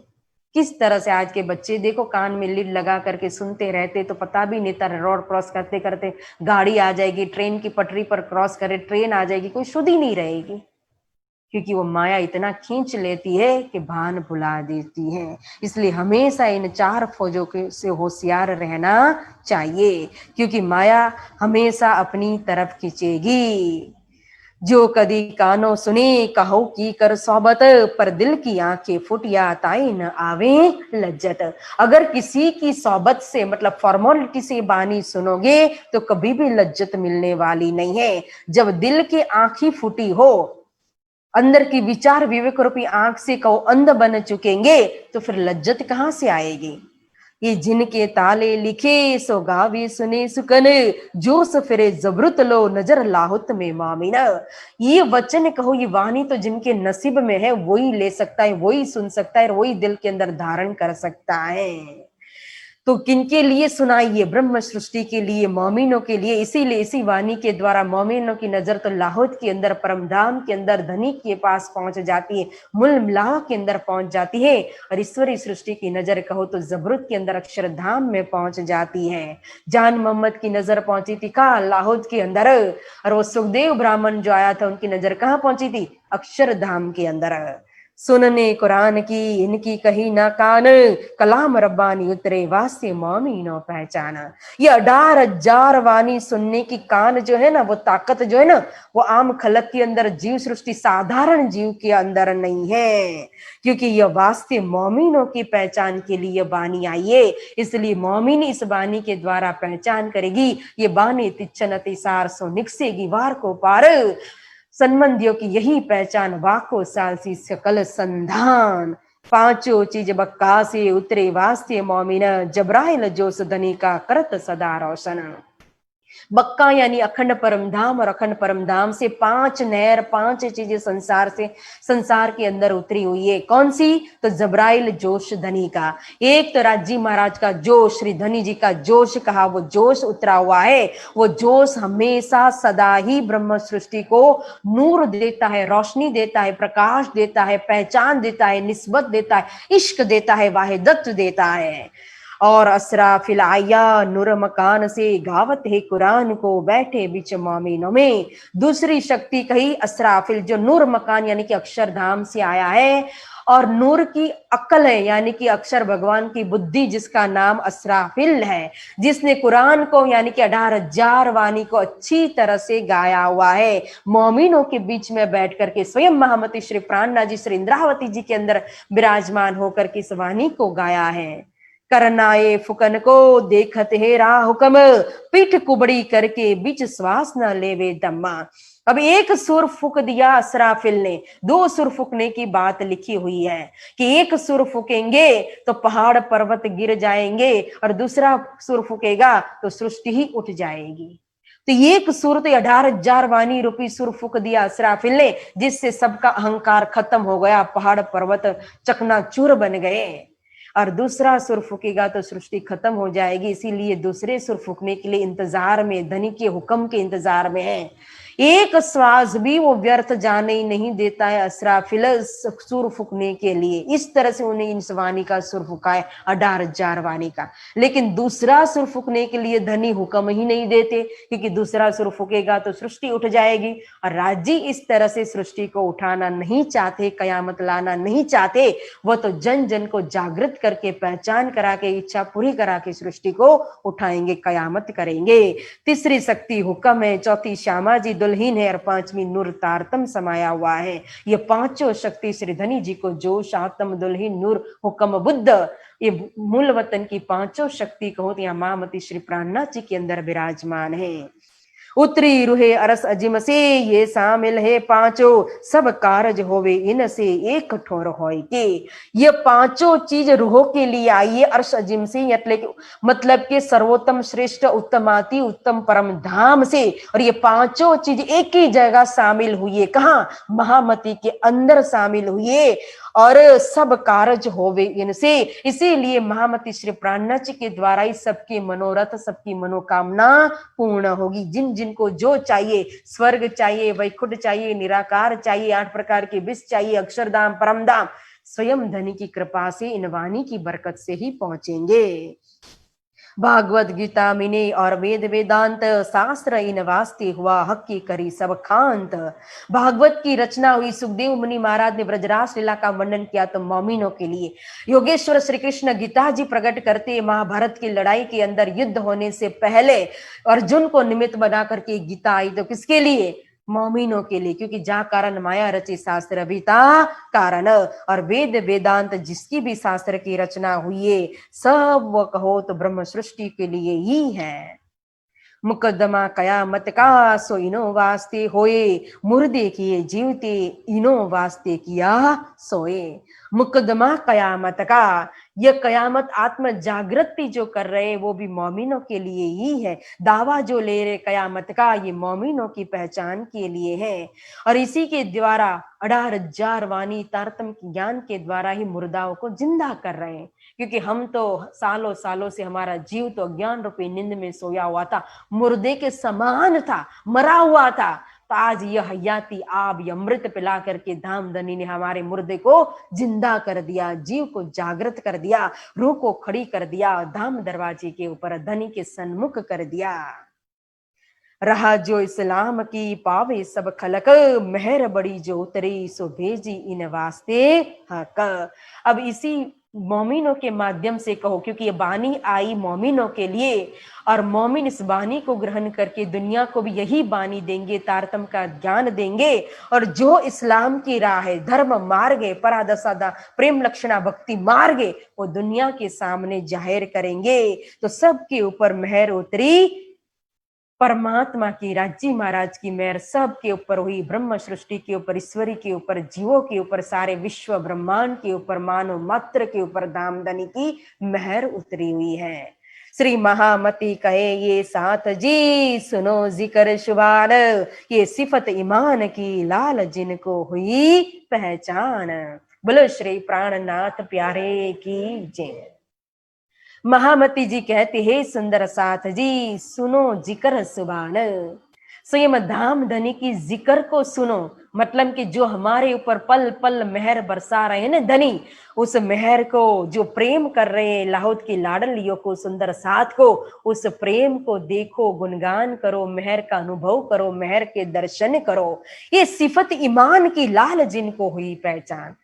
किस तरह से आज के बच्चे देखो कान में लीड लगा करके सुनते रहते, तो पता भी नहीं था रोड क्रॉस करते करते गाड़ी आ जाएगी, ट्रेन की पटरी पर क्रॉस करे ट्रेन आ जाएगी, कोई शुद्ध ही नहीं रहेगी, क्योंकि वो माया इतना खींच लेती है कि भान भुला देती है। इसलिए हमेशा इन 4 फौजों के से होशियार रहना चाहिए, क्योंकि माया हमेशा अपनी तरफ खींचेगी। जो कदी कानो सुने कहो की कर सोबत, पर दिल की आंखें फुटिया ताई न आवे लज्जत। अगर किसी की सोबत से मतलब फॉर्मेलिटी से बानी सुनोगे तो कभी भी लज्जत मिलने वाली नहीं है। जब दिल की आंखें फूटी हो, अंदर की विचार विवेक रूपी आंख से कहो अंध बन चुकेंगे, तो फिर लज्जत कहां से आएगी? ये जिनके ताले लिखे सो गावे सुने सुकन, जो सफरे जबरुत लो नजर लाहुत में मामिना। ये वचन कहो, ये वाणी तो जिनके नसीब में है वही ले सकता है, वही सुन सकता है, और वही दिल के अंदर धारण कर सकता है। तो किनके लिए सुनाइए? ब्रह्म सृष्टि के लिए, मोमिनों के लिए। इसीलिए इसी वाणी के द्वारा मोमिनों की नजर तो लाहौद के अंदर, परमधाम के अंदर, धनी के पास पहुंच जाती है, मुल मिलाह के अंदर पहुंच जाती है, और ईश्वरी सृष्टि की नजर कहो तो जबरुत के अंदर अक्षरधाम में पहुंच जाती है। जान मोहम्मद की नजर पहुंची थी कहाँ? लाहौद के अंदर। और वो सुखदेव ब्राह्मण जो आया था उनकी नजर कहाँ पहुंची थी? अक्षरधाम के अंदर। सुनने कुरान की इनकी कही ना कान, कलाम रब्बानी उतरे वास्ते मोमिनो पहचाना। ये 18,000 वाणी सुनने की कान जो है ना, वो ताकत जो है ना, वो आम खलक के अंदर, जीव सृष्टि साधारण जीव के अंदर नहीं है, क्योंकि यह वास्ते मोमिनों की पहचान के लिए बानी आई है। इसलिए मोमिन इस बानी के द्वारा पहचान करेगी। ये बानी तिच्छनति सार सो निकसेगी वार को पार। संबंधियों की यही पहचान वाको सालसी सकल संधान। पांचों चीज बक्का से उतरे वास्ते मोमिन, जबराइल जो सदनी का करत सदा रोशन। बक्का यानी अखंड परमधाम, और अखंड परमधाम से 5 नहर, 5 चीजें संसार से, संसार के अंदर उतरी हुई है। कौन सी? तो जबराइल जोश धनी का। एक तो राजी महाराज का जोश, श्री धनी जी का जोश कहा, वो जोश उतरा हुआ है। वो जोश हमेशा सदा ही ब्रह्म सृष्टि को नूर देता है, रोशनी देता है, प्रकाश देता है, पहचान देता है, निस्बत देता है, इश्क देता है, वाहिदत देता है। और असराफिल आया नूर मकान से गावत है कुरान को, बैठे बीच मोमिनों में। दूसरी शक्ति कही असराफिल, जो नूर मकान यानी कि अक्षरधाम से आया है, और नूर की अक्ल है यानी कि अक्षर भगवान की बुद्धि, जिसका नाम असराफिल है, जिसने कुरान को यानी कि 18,000 वाणी को अच्छी तरह से गाया हुआ है। मोमिनों के बीच में बैठ करके स्वयं महामती श्री प्राणनाथ जी, श्री इंद्रावती जी के अंदर विराजमान होकर के इस वाणी को गाया है। करनाए फुकन को देखत है राह हुक्म, पीठ कुबड़ी करके बीच श्वास न लेवे दम्मा। अब एक सुर फूक दिया असराफिल ने। 2 सुर फूकने की बात लिखी हुई है कि एक सुर फूकेंगे तो पहाड़ पर्वत गिर जाएंगे, और दूसरा सुर फूकेगा तो सृष्टि ही उठ जाएगी। तो एक सुर तो 18,000 वाणी रूपी सुर फूक दिया असराफिल ने, जिससे सबका अहंकार खत्म हो गया, पहाड़ पर्वत चकनाचूर बन गए। और दूसरा सुर फूकेगा तो सृष्टि खत्म हो जाएगी। इसीलिए दूसरे सुर फूकने के लिए इंतजार में, धनी के हुक्म के इंतजार में है। एक श्वास भी वो व्यर्थ जाने ही नहीं देता है असराफिल सुर फूकने के लिए। इस तरह से उन्हें इस वाणी का सुर फूका है, 18,000 वाणी का। लेकिन दूसरा सुर फूकने के लिए धनी हुक्म ही नहीं देते, क्योंकि दूसरा सुर फूकेगा तो सृष्टि उठ जाएगी। और राजी इस तरह से सृष्टि को उठाना नहीं चाहते, कयामत लाना नहीं चाहते। वो तो जन जन को जागृत करके, पहचान करा के, इच्छा पूरी करा के सृष्टि को उठाएंगे, कयामत करेंगे। तीसरी शक्ति हुक्म है, चौथी श्यामा जी दुल्हीन है, और 5वीं नूर तारतम समाया हुआ है। ये पांचों शक्ति श्री धनी जी को जोश, आत्म, दुल्हीन, नूर, हुक्म, बुद्ध, ये मूल वतन की पांचों शक्ति कहो तो यहाँ महामती श्री प्राणनाथ जी के अंदर विराजमान है। उतरी रुहे अरस अजिम से ये शामिल है पांचों, सब कारज होवे इनसे एक ठोर होय के। ये पांचों चीज रूहों के लिए आई है अर्श अजिम से, मतलब के सर्वोत्तम श्रेष्ठ उत्तमाति उत्तम परम धाम से। और ये पांचों चीज एक ही जगह शामिल हुई है। कहाँ? महामती के अंदर शामिल हुई है। और सब कारज होवे इनसे, इसीलिए महामती श्री प्राणनाथ जी के द्वारा ही सबके मनोरथ, सबकी मनोकामना पूर्ण होगी। जिन जिनको जो चाहिए, स्वर्ग चाहिए, वैकुंठ चाहिए, निराकार चाहिए, 8 प्रकार के विष चाहिए, अक्षरधाम, परमधाम, स्वयं धनी की कृपा से, इन वाणी की बरकत से ही पहुंचेंगे। भागवत गीता मिने और वेद वेदांत शास्त्र इन वास्ते हुआ, हक की करी सब खांत। भागवत की रचना हुई, सुखदेव मुनि महाराज ने ब्रजराज लीला का वर्णन किया तो मोमिनों के लिए। योगेश्वर श्री कृष्ण गीता जी प्रकट करते महाभारत की लड़ाई के अंदर युद्ध होने से पहले अर्जुन को निमित्त बना करके गीता आई, तो किसके लिए? मोमिनों के लिए, क्योंकि जा कारण माया रची शास्त्र अभिता कारण। और वेद वेदांत जिसकी भी शास्त्र की रचना हुई है, सब वो कहो तो ब्रह्म सृष्टि के लिए ही है। मुकदमा कयामत का सो इनो वास्ते होए, मुर्दे किए जीवते इनो वास्ते किया सोए। मुकदमा कयामत का, यह कयामत आत्म जागृति जो कर रहे वो भी मोमिनों के लिए ही है। दावा जो ले रहे कयामत का ये मोमिनों की पहचान के लिए है। और इसी के द्वारा 18,000 वाणी तारतम ज्ञान के द्वारा ही मुर्दाओं को जिंदा कर रहे हैं। क्योंकि हम तो सालों सालों से हमारा जीव तो अज्ञान रूपी नींद में सोया हुआ था, मुर्दे के समान था, मरा हुआ था। तो आज यह हयाती आब ये अमृत पिला करके धामधनी ने हमारे मुर्दे को जिंदा कर दिया, जीव को जागृत कर दिया, रूह को खड़ी कर दिया, धाम दरवाजे के ऊपर धनी के सन्मुख कर दिया। रहा जो इस्लाम की पावे सब खलक, मेहर बड़ी जो उतरी सो भेजी इन वास्ते हक। अब इसी मोमिनों के माध्यम से कहो, क्योंकि ये बानी आई मोमिनों के लिए और मोमिन इस बानी को ग्रहण करके दुनिया को भी यही बानी देंगे, तारतम का ज्ञान देंगे। और जो इस्लाम की राह है, धर्म मार्ग है, परादसादा प्रेम लक्षणा भक्ति मार्ग है, वो दुनिया के सामने जाहिर करेंगे। तो सबके ऊपर मेहर उतरी, परमात्मा की, राज्य महाराज की मेहर सबके ऊपर हुई, ब्रह्म सृष्टि के ऊपर, ईश्वरी के ऊपर, जीवों के ऊपर, सारे विश्व ब्रह्मांड के ऊपर, मानव मात्र के ऊपर धामधनी की मेहर उतरी हुई है। श्री महामती कहे ये साथ जी सुनो जिक्र शुभान, ये सिफत ईमान की लाल जिनको हुई पहचान। बोलो श्री प्राणनाथ प्यारे की जय। महामती जी कहते हैं सुंदर साथ जी सुनो जिक्र सुभान, स्वयं धामधनी की जिक्र को सुनो। मतलब कि जो हमारे ऊपर पल पल मेहर बरसा रहे हैं ना धनी, उस मेहर को जो प्रेम कर रहे हैं लाहौद की लाडलियों को, सुंदर साथ को, उस प्रेम को देखो, गुणगान करो, मेहर का अनुभव करो, मेहर के दर्शन करो। ये सिफत ईमान की लाल जिनको हुई पहचान।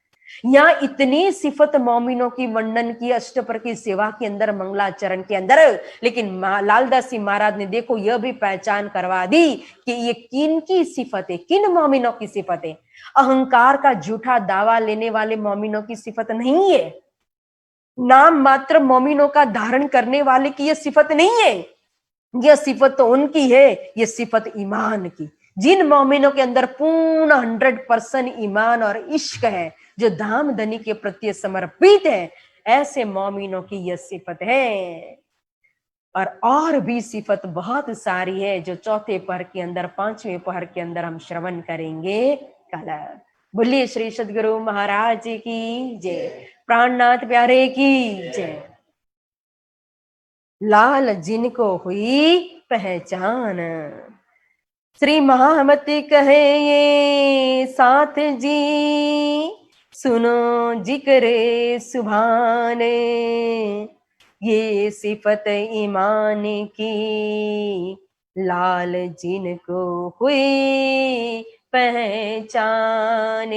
यहाँ इतनी सिफत मोमिनों की वर्णन की अष्टपर की सेवा के अंदर, मंगलाचरण के अंदर, लेकिन लालदास जी महाराज ने देखो यह भी पहचान करवा दी कि ये किन की सिफत है, किन मोमिनों की सिफत है। अहंकार का झूठा दावा लेने वाले मोमिनों की सिफत नहीं है, नाम मात्र मोमिनों का धारण करने वाले की यह सिफत नहीं है। यह सिफत तो उनकी है, यह सिफत ईमान की, जिन मोमिनों के अंदर पूर्ण 100% ईमान और इश्क है, जो धामधनी के प्रति समर्पित है, ऐसे मोमिनों की यह सिफत है। और भी सिफत बहुत सारी है जो चौथे पहर के अंदर, पांचवें पहर के अंदर हम श्रवण करेंगे कल। बोलिए श्री सद्गुरु महाराज की जय, प्राणनाथ प्यारे की जय। लाल जिनको हुई पहचान, श्री महामती कहे ये साथ जी सुनो जिक्रे सुभाने, ये सिफत ईमान की लाल जिनको हुई पहचान,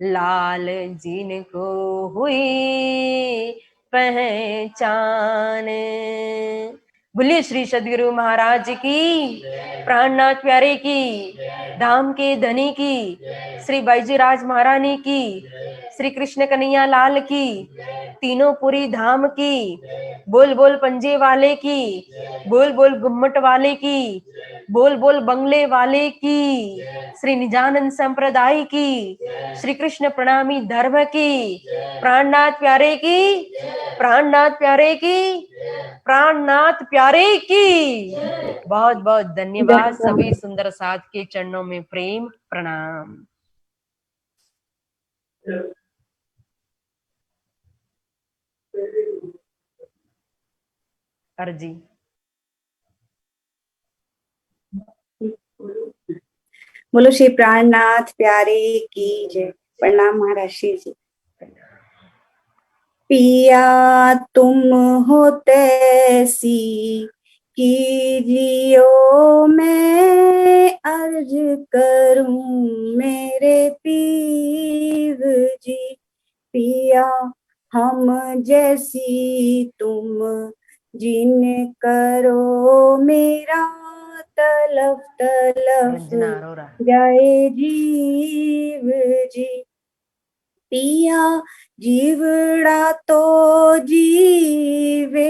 लाल जिनको हुई पहचान। बोलिए श्री सद्गुरु महाराज की, प्राणनाथ प्यारे की, धाम के धनी की, श्री बाईजीराज महारानी की, श्री कृष्ण कन्हैया लाल की, तीनों पुरी धाम की, बोल बोल पंजे वाले की, बोल बोल गुम्मट वाले की, बोल बोल बंगले वाले की, श्री निजानंद संप्रदाय की, श्री कृष्ण प्रणामी धर्म की, प्राणनाथ प्यारे की, प्राणनाथ प्यारे की, प्राणनाथ प्यारे की। बहुत बहुत धन्यवाद। सभी सुंदर साथ के चरणों में प्रेम प्रणाम। अर्जी बोलो श्री प्राणनाथ प्यारे की जय। प्रणाम महाराज श्री जी। पिया तुम हो तैसी कीजियो, मैं अर्ज करूं मेरे पीर जी। पिया हम जैसी तुम जिन करो, मेरा तलफ तलफ जाए जीव जी। पिया जीवड़ा तो जीवे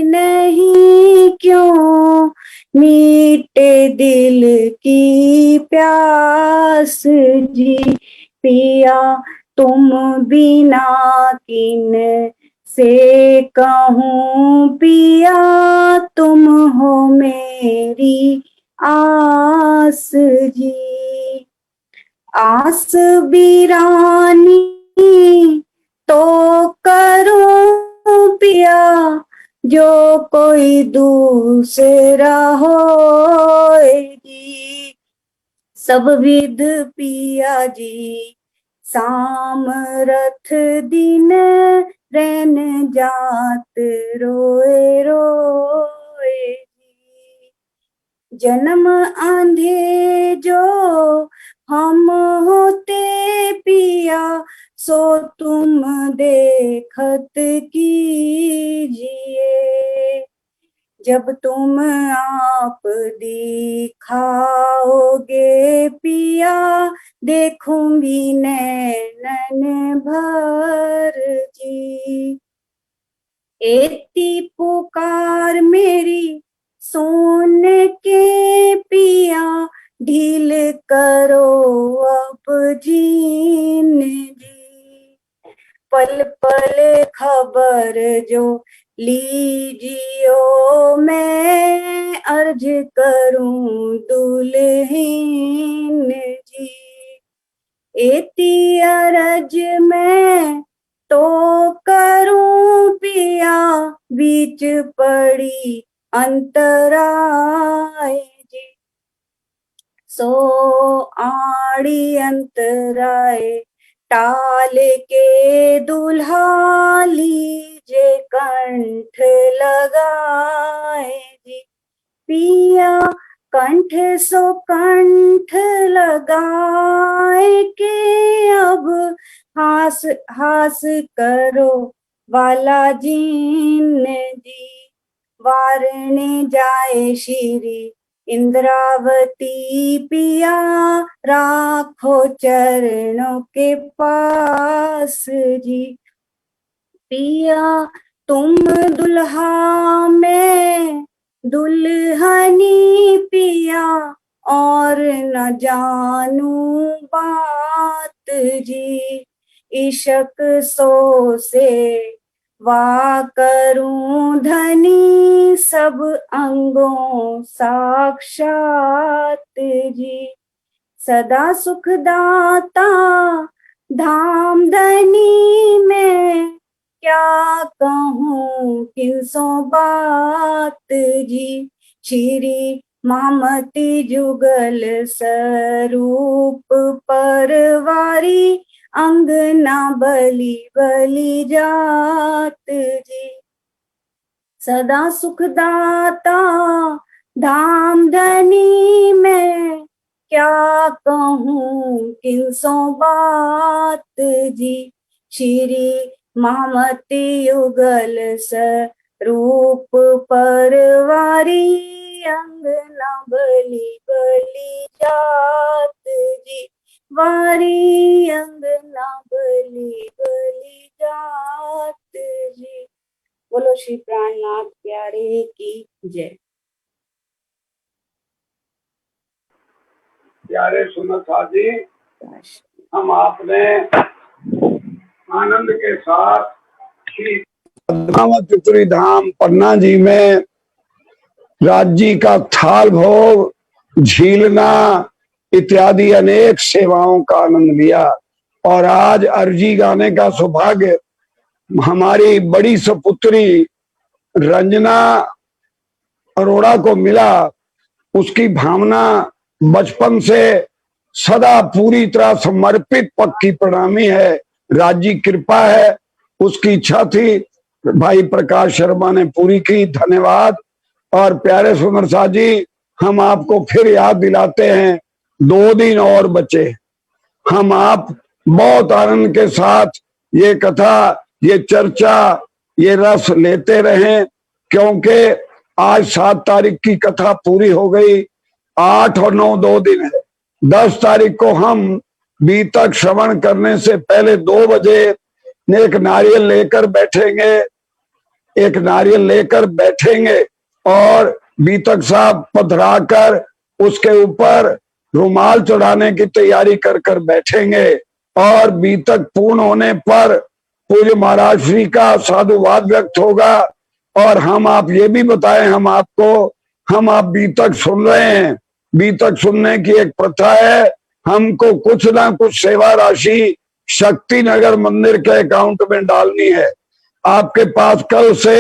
नहीं, क्यों मीटे दिल की प्यास जी। पिया तुम बिना किन से कहूँ पिया, तुम हो मेरी आस जी। आस बिरानी तो करूं पिया, जो कोई दूसरा होएगी। सब विध पिया जी सामरथ दिन, रैन जात रोए रोए जी। जन्म आंधे जो हम होते पिया, सो तुम देखत कीजिए। जब तुम आप दिखाओगे पिया, देखूंगी नैनन भर जी। एती पुकार मेरी सुन के पिया, ढील करो अब जीन जी। पल पल खबर जो लीजियो, मैं अर्ज करूं दुल्हीन जी। एती अरज मैं तो करूं पिया, बीच पड़ी अंतराय जी। सो आड़ी अंतराय टाल के दुल्हा, लीजे कंठ लगाए जी। पिया कंठ सो कंठ लगाए के, अब हास हास करो वाला जीन जी। वारने जाए श्री इंद्रावती पिया, राखो चरणों के पास जी। पिया तुम दुल्हा में दुल्हनी पिया, और न जानू बात जी। इशक सो से वा करूं धनी, सब अंगों साक्षात जी। सदा सुखदाता धाम धनी में, क्या कहूँ किनसो बात जी। श्री मामती जुगल स्वरूप परवारी, अंगना बलि बलि जात जी। सदा सुखदाता धाम धनी में, क्या कहूँ किनसो बात जी। श्री मामती युगल स्वरूप परवारी, अंगना बलि बलि जात जी। वारी अंगना बलि बलि जात जी। बोलो श्री प्राणनाथ प्यारे की जय। प्यारे सुनता जी, हम आपने आनंद के साथ श्री त्रिपुरी धाम पन्ना जी में राज्य का थाल भोग, झीलना इत्यादि अनेक सेवाओं का आनंद लिया। और आज अर्जी गाने का सौभाग्य हमारी बड़ी सपुत्री रंजना अरोड़ा को मिला। उसकी भावना बचपन से सदा पूरी तरह समर्पित पक्की प्रणामी है। राज्य कृपा है, उसकी इच्छा थी, भाई प्रकाश शर्मा ने पूरी की। धन्यवाद। और प्यारे सुंदर साह जी, हम आपको फिर याद दिलाते हैं, 2 दिन और बचे। हम आप बहुत आनंद के साथ ये कथा, ये चर्चा, ये रस लेते रहें, क्योंकि आज 7 तारीख की कथा पूरी हो गई। 8 और 9 2 दिन है। 10 तारीख को हम बीतक श्रवण करने से पहले 2 बजे एक नारियल लेकर बैठेंगे और बीतक साहब पधराकर उसके ऊपर रुमाल चढ़ाने की तैयारी कर बैठेंगे। और बीतक पूर्ण होने पर पूज्य महाराज श्री का साधुवाद व्यक्त होगा। और हम आप ये भी बताएं, हम आप बीतक सुन रहे हैं। बीतक सुनने की एक प्रथा है, हमको कुछ ना कुछ सेवा राशि शक्ति नगर मंदिर के अकाउंट में डालनी है। आपके पास कल से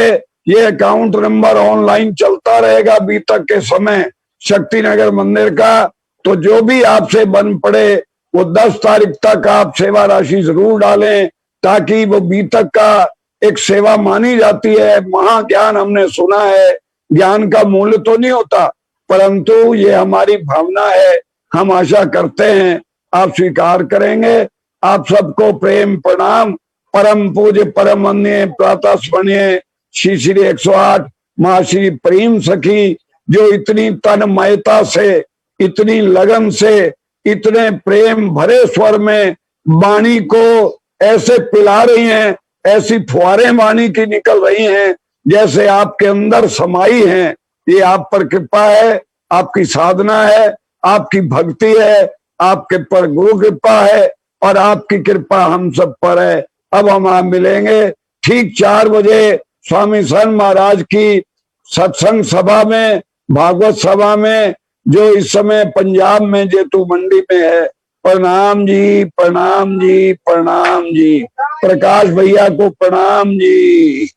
ये अकाउंट नंबर ऑनलाइन चलता रहेगा बीतक के समय शक्ति नगर मंदिर का। तो जो भी आपसे बन पड़े वो 10 तारीख तक आप सेवा राशि जरूर डालें, ताकि वो बीतक का एक सेवा मानी जाती है। महाज्ञान हमने सुना है, ज्ञान का मूल्य तो नहीं होता, परंतु ये हमारी भावना है। हम आशा करते हैं आप स्वीकार करेंगे। आप सबको प्रेम प्रणाम। परम पूज्य परम अन्य प्रातः स्मरणीय श्री श्री 108 महाश्री प्रेम सखी, जो इतनी तन्मयता से, इतनी लगन से, इतने प्रेम भरे स्वर में वाणी को ऐसे पिला रही हैं, ऐसी फुहारें वाणी की निकल रही हैं जैसे आपके अंदर समाई हैं। ये आप पर कृपा है, आपकी साधना है, आपकी भक्ति है, आपके पर गुरु कृपा है और आपकी कृपा हम सब पर है। अब हम आप मिलेंगे ठीक 4 बजे स्वामी सन महाराज की सत्संग सभा में, भागवत सभा में, जो इस समय पंजाब में जेतू मंडी में है। प्रणाम जी, प्रणाम जी, प्रणाम जी। प्रकाश भैया को प्रणाम जी।